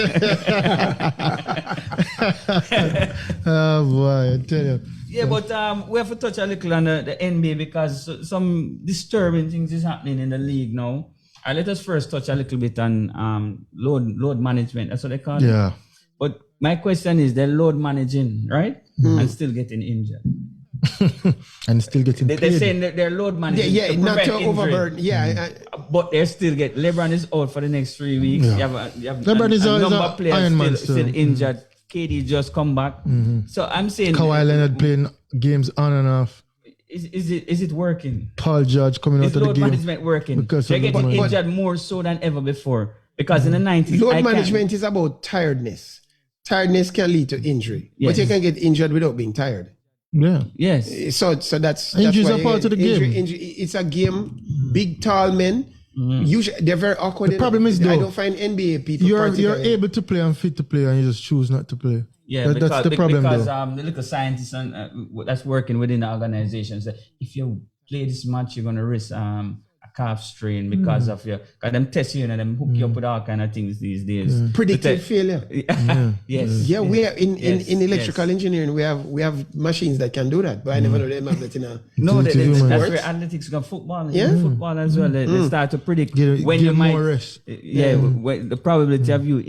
Oh boy, I tell you. Yeah, but we have to touch a little on the NBA because some disturbing things is happening in the league now. Let us first touch a little bit on load management. That's what they call it. Yeah. But my question is, they're load managing, right? And still getting injured. And still getting They're paid. saying that they're load managing. Yeah, to not prevent to injury. overburden. Yeah. But they still get. LeBron is out for the next 3 weeks. Yeah. You have LeBron is a a number of players Iron Man still still. injured. KD just come back. So I'm saying, Kawhi Leonard playing games on and off. is it working? Paul George coming Is out of the load game. management working? Because They're of getting load injured more so than ever before. Because in the 90s, Load management is about tiredness. Tiredness can lead to injury. Yes. But you can get injured without being tired. Yeah. Yes. So that's Injuries why are you part get of the game. Injury. It's a game. Big, tall men. Usually they're very awkward. The problem is, I though, don't find NBA people. You're particularly- able to play and fit to play, and you just choose not to play. Yeah, That's the problem, because though. the little scientists that's working within the organization say if you play this match, you're gonna risk a calf strain because of your. Cause them test you and them hook you up with all kind of things these days. Predicted failure. Yes. Yeah, we are in Yes, electrical yes. engineering. We have machines that can do that, but I never know them have that in a. No, It's that's human. where athletics go. Football, Yeah. football as well. They start to predict Give when you might. more rest. Yeah, the probability of you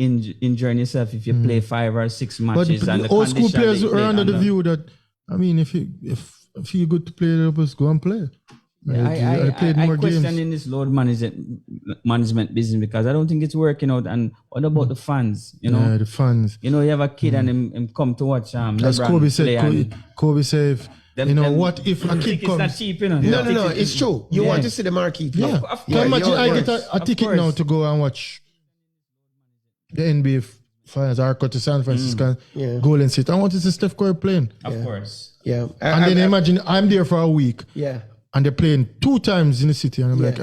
injuring yourself if you play 5 or 6 But matches and the old school condition players they are play under the under. view that, I mean, if you're good to play, just go and play. I played I more question games. in this load management business because I don't think it's working out. And what about the fans? You know, Yeah, the fans. you have a kid and him come to watch As LeBron Kobe play said, and Kobe said, what if a kid tickets not comes? cheap, you know? No, it's true. You Yeah. want to see the marquee play. Yeah. Of Can you course. imagine I get a Of ticket course. now to go and watch the NBA finals or go to San Francisco, Golden State. I want to see Steph Curry playing. Of course. Yeah, And then imagine I'm there for a week yeah. and they're playing 2 times in the city and I'm like,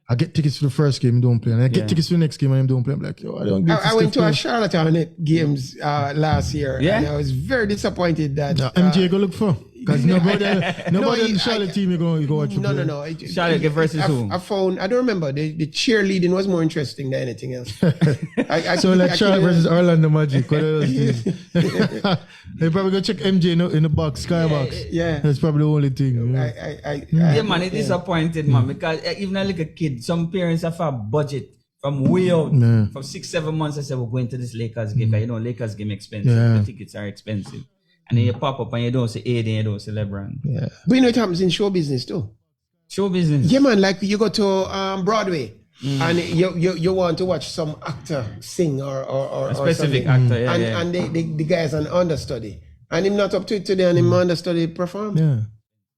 I get tickets for the first game, don't play. And I get tickets for the next game and I don't play. I'm like, yo, I don't get I went to a Curry. Charlotte Hornet games last year, Yeah? and I was very disappointed that MJ go look for. Because nobody in he- the Charlotte team you go watch. No. Charlotte versus who? I found, I don't remember. The cheerleading was more interesting than anything else. So like Charlotte versus Orlando Magic. What else is? They probably go check MJ in the box, skybox. Yeah. That's probably the only thing. Yeah, man, it's disappointed, man, because even a little kid, some parents have a budget from way out. Yeah. For 6-7 months, I said, we're going to this Lakers game. Because, Lakers game expensive. Yeah. The tickets are expensive. And then you pop up and you don't say AD and you don't say LeBron. Yeah. But it happens in show business too. Show business. Yeah, man, like you go to Broadway and you want to watch some actor sing or A specific something. actor, yeah. And the guy's an understudy. And him not up to it today and him understudy perform. Yeah.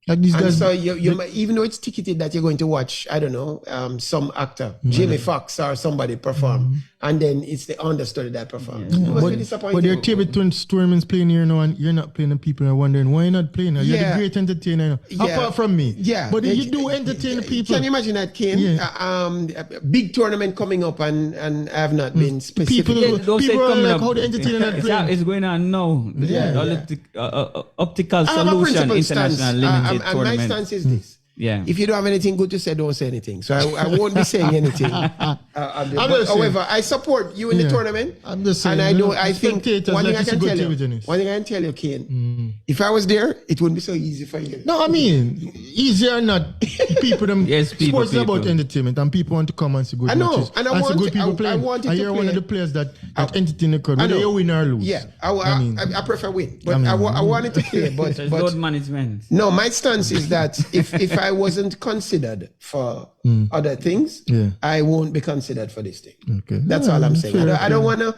Like these And guys. so you might, even though it's ticketed that you're going to watch, I don't know, some actor, Jamie Foxx or somebody perform, and then it's the understudy that performs. It must be disappointing. But there are table tournaments playing here now, and you're not playing. And people are wondering why you're not playing. You're Yeah. the great entertainer, Yeah. apart from me. Yeah, but you do entertain the people. Can you imagine that, Kane? A big tournament coming up, and I have not been specific. People- Don't say People are coming like, up. how the entertainer not playing? It's going on now. Optical I have a Solution principled stance. International Limited And my Tournament. stance is this. Yeah. If you don't have anything good to say, don't say anything. So I won't be saying anything. But just saying. however, I support you in the Yeah. tournament. I'm just saying, And I you know, know, I think spectators one thing like I to can see tell good you, table tennis. one thing I can tell you, Kane, if I was there, it wouldn't be so easy for you. No, I mean, easier or not. People, them Yes, people, sports is about people. entertainment, and people want to come and see good I know, matches. and I see want good people I playing. wanted and to you're one of play. the players that entertain the crowd, I whether know. you win or lose. Yeah, mean, I prefer win. But I mean, I wanted to play, but So it's load management. no, my stance is that if I wasn't considered for other things, Yeah. I won't be considered for this thing. Okay. That's Yeah, all I'm saying. fair, I don't wanna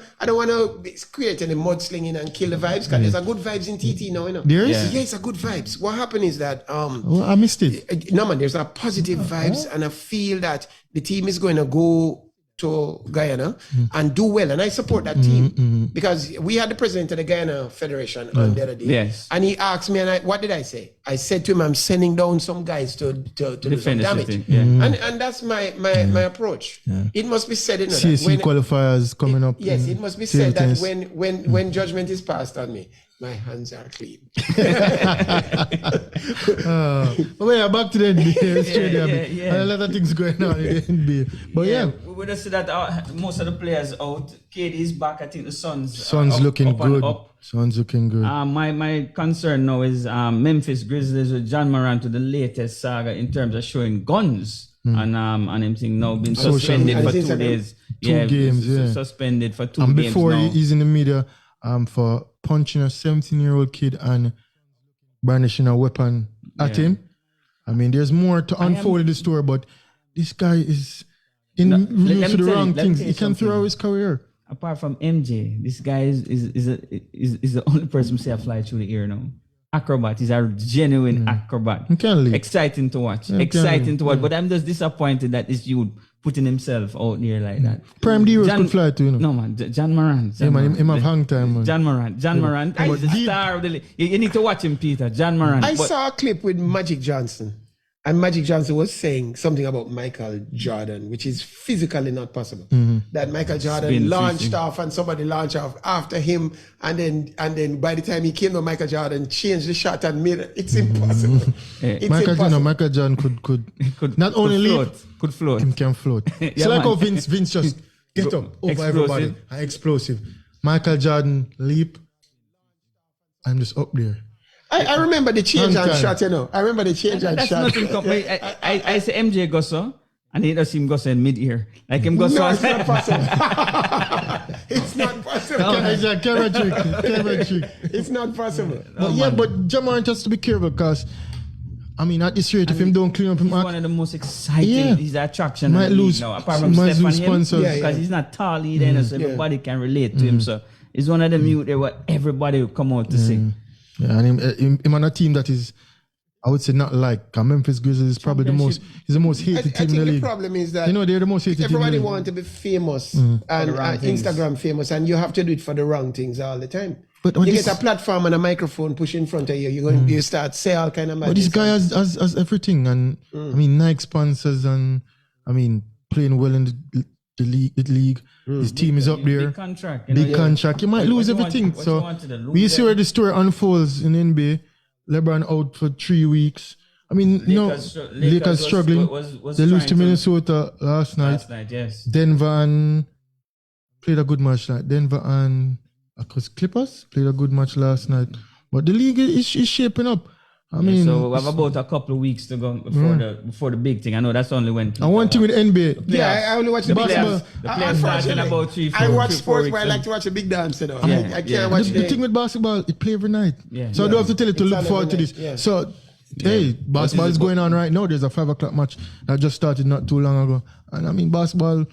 create any mudslinging and kill the vibes because there's a good vibes in TT now, There is? Yeah. Yeah, it's a good vibes. What happened is that Well, I missed it. no man, there's a positive vibes and I feel that the team is going to go to Guyana and do well. And I support that team because we had the president of the Guyana Federation on the other day. Yes. And he asked me, and what did I say? I said to him, I'm sending down some guys to do some damage. And that's my approach. It must be said, CAC qualifiers coming up. Yes, it must be said that when judgment is passed on me, my hands are clean. But yeah, back to the NBA. A lot of things going on in the NBA. But we just see that most of the players out. KD is back. I think the Suns looking up good. Up. Suns looking good. My concern now is Memphis Grizzlies with John Morant to the latest saga in terms of showing guns. And him thing now been suspended for 2 days. 2 games, suspended for 2 and games before now. he's in the media for punching a 17-year-old kid and brandishing a weapon at him. I mean, there's more to unfold in the story, but this guy is in to the wrong things. He can throw his career. Apart from MJ, this guy is the only person who say I fly through the air now. Acrobat. He's a genuine acrobat. He can leave. Exciting to watch. But I'm just disappointed that this youth putting himself out there like that. Prime D could fly too, No, man. John Morant. Him have hang time, man. John Morant. He's the star of the league. You need to watch him, Peter. John Morant. I saw a clip with Magic Johnson. And Magic Johnson was saying something about Michael Jordan, which is physically not possible. That Michael Jordan launched off and somebody launched off after him. And then by the time he came to Michael Jordan, changed the shot and made it. It's impossible. Michael Jordan could not only leap, could float. Him can float. It's like how Vince just get up over everybody. Explosive. Michael Jordan leap. I'm just up there. I remember the change and shot, I remember the change and shot. I say MJ go so, and he does him go so in mid-ear. Like him go so. No, it's not possible. It's not possible. Camera trick. It's not possible. But Jamar has to be careful because, I mean, at this rate, if him don't clean up him he's one of the most exciting. He's the attraction might lose now. Apart from Steph sponsors. Because he's not tall either, so everybody can relate to him. So he's one of them youth there where everybody will come out to see. Yeah, and him on a team that is, I would say, not like Memphis Grizzlies is probably the most hated team in the league. The problem is that they're the most hated team. Everybody wants to be famous and Instagram famous, and you have to do it for the wrong things all the time. But you get a platform and a microphone pushed in front of you, you start say all kind of. But this guy has everything, and I mean Nike sponsors, and I mean playing well in the league. His team is up there. Big contract. You might lose everything. So we see where the story unfolds in NBA. LeBron out for 3 weeks. I mean, Lakers struggling. They lose to Minnesota last night. Yes. Denver and played a good match. Denver and Clippers played a good match last night. But the league is shaping up. I mean, so we have about a couple of weeks to go before the big thing. I know that's only when. I want to with NBA. I only watch the basketball. The players start in about 3-4. I watch sports, but I like to watch the big dance. I can't watch the thing with basketball. It play every night. So I don't have to tell you to look forward to this. Yeah. So basketball is going on right now. There's a 5 o'clock match that just started not too long ago, and I mean basketball.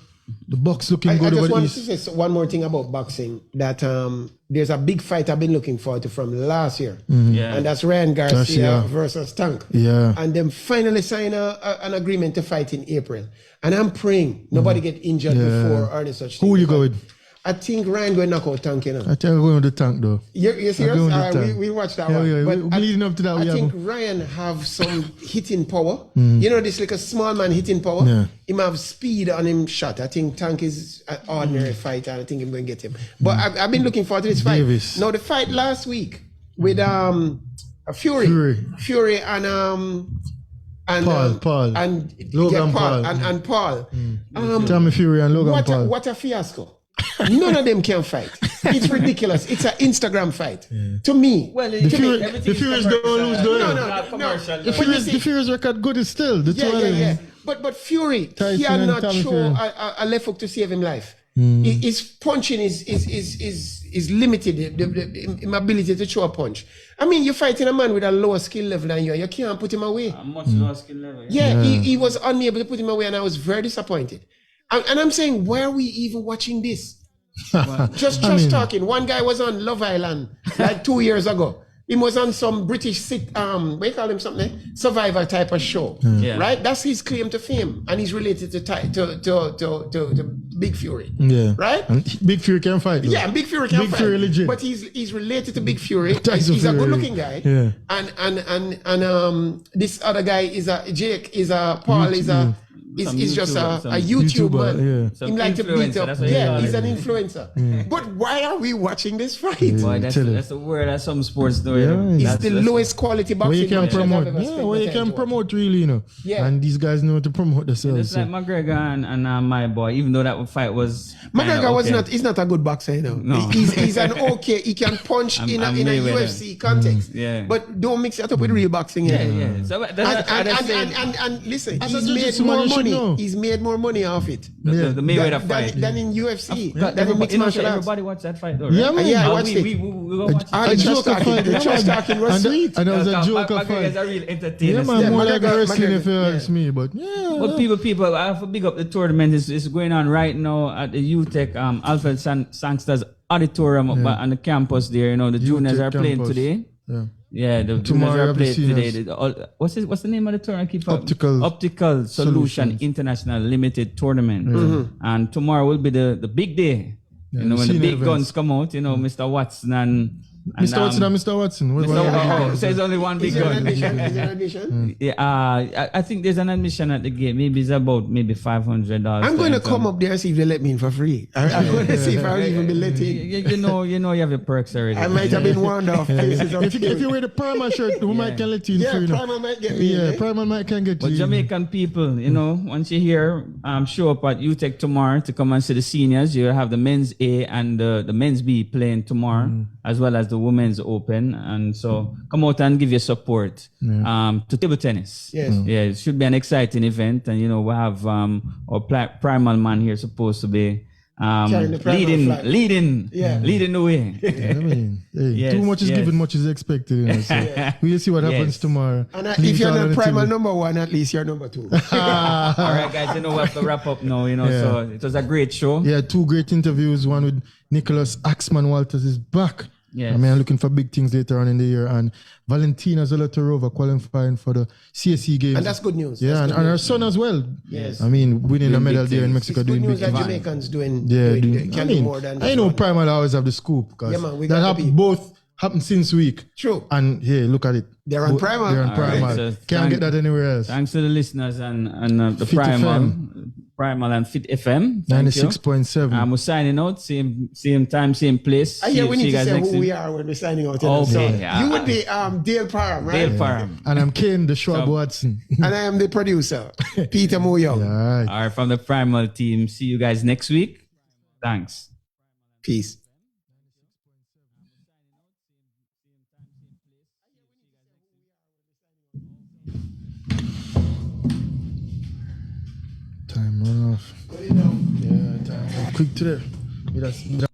The Bucks looking good over the East. I just want to say one more thing about boxing, that there's a big fight I've been looking forward to from last year. And that's Ryan Garcia versus Tank. And them finally sign an agreement to fight in April. And I'm praying nobody get injured before or any such thing. Who you go with? I think Ryan going to knock out Tank, I think I'm going with the Tank though. You're serious? We watch that one. We're leading up to that. I think Ryan have some hitting power. This like a small man hitting power. He have speed on him shot. I think Tank is an ordinary fighter, and I think I'm going to get him. But I've been looking forward to this fight. Davis. Now the fight last week with Fury and Paul and Logan Paul and Paul. Tommy Fury and Logan Paul. What a fiasco. None of them can fight. It's ridiculous. It's an Instagram fight. To me. Well, the Furies don't lose though. No. The Furies record good is still the two of them. But Fury, Tyson he had not Tommy shown a left hook to save him life. His punching is limited, the ability to throw a punch. I mean, you're fighting a man with a lower skill level than you can't put him away. A much lower skill level. Yeah, he was unable to put him away, and I was very disappointed. And I'm saying, why are we even watching this? Just talking. One guy was on Love Island like 2 years ago. He was on some British what do you call him something? Survivor type of show. Yeah. Right? That's his claim to fame. And he's related to Big Fury. Yeah. Right? And Big Fury can fight. Though. Yeah, and Big Fury can Big fight. Fury legit. But he's related to Big Fury. Tyson He's a Fury. good looking guy. Yeah. And this other guy is a Jake, is a Paul, is just a YouTube man. Yeah. Him like to beat Influencer, up. that's what you Yeah, call he's it. an influencer. But why are we watching this fight? Boy, that's tell you. the word that some sports do. Yeah, know. it's It's That's- the that's- lowest quality Where boxing you can match I've promote. ever Yeah, spent where my you time can to watch. promote really, you know. Yeah. And these guys know to promote themselves. It's So. like McGregor and my boy, even though that fight was McGregor was okay. he's not a good boxer, you know. No. He's an okay, he can punch in a Mayweather. UFC context. Yeah. But don't mix it up with real boxing. Yeah, you know. yeah. So that's And listen, As a he's jiu-jitsu made man, more you should money. know. He's made more money off it the Mayweather fight. than in UFC. God, Than in mixed martial arts. everybody watched that fight, though, Yeah, right? man. Yeah, I Oh, watched it. we go watch Ah, it. the trash joker talking, fight, the yeah, trash man. talking was sweet. And that was a McGregor joker is fight. a real entertainer. Yeah, man, Yeah, more like McGregor- wrestling if you McGregor, ask me, but yeah. But people, I have to big up the tournament. It's going on right now at the UTEC Alfred Sangster's Auditorium on the campus there. You know, the juniors are playing campus. today. Yeah. Yeah, the Tomorrow juniors are have the playing today. seniors. What's the name of the tournament? I keep Optical Solution Solutions. International Limited Tournament. And tomorrow will be the big day. Yeah, you know, the when the senior big events. guns come out, you know, Mr. Watson and Mr. Watson and Mr. Watson. What- Mr. So there's only one big Is there an gun. admission? Is there an admission? Yeah, I think there's an admission at the gate. Maybe it's about $500. I'm going to come up there and see if they let me in for free. I'm going to see if I'll even be let in. You know you have your perks already. I might have been warned off places. If you wear the Primal shirt, we might can let you in Yeah, free, you know. Primal might get me. Yeah, eh? Primal might can get But you. Jamaican people, you know, once you hear, show up at UTEC tomorrow to come and see the seniors. You'll have the men's A and the men's B playing tomorrow, as well as the women's Open. And so come out and give your support to table tennis. Yes. Yeah, it should be an exciting event. And, you know, we have our Primal man here supposed to be Carrying the Primal flag. leading the way. I mean, hey, Yes, too much is yes. given, much is expected. You know, so we'll see what happens Yes. tomorrow. And Leave if it you're all on not the Primal table. number one, at least you're number two. All right, guys, you know, we have to wrap up now, you know, Yeah. so it was a great show. Yeah, two great interviews. One with Nicholas Axeman Walters is back. Yes. I mean, I'm looking for big things later on in the year. And Valentina Zolotorova qualifying for the CSE games. And that's good news. Yeah, That's and good her news. son as well. Yes. I mean, winning a Doing medal big there in things. Mexico, It's good doing news big that things. Jamaicans doing, Yeah, can do more than I this know one. Primal always have the scoop. 'Cause Yeah, man, we that got the happened, people. both happened since week. True. And hey, look at it. They're on Primal. They're on All right, Primal. so Can't thank- get that anywhere else. Thanks to the listeners and the Fit Primal and Fit FM. Thank you. 96.7. We're signing out. Same time, same place. I hear we See need you to guys say next who we week. are when we're signing out. You know. Okay, So yeah. you would be Dale Parham, right? Dale Parham. And I'm Kane, the Schwab So- Watson. And I am the producer, Peter Moyo. All right. All right, from the Primal team. See you guys next week. Thanks. Peace. Time run off. Yeah, time. Quick today. We just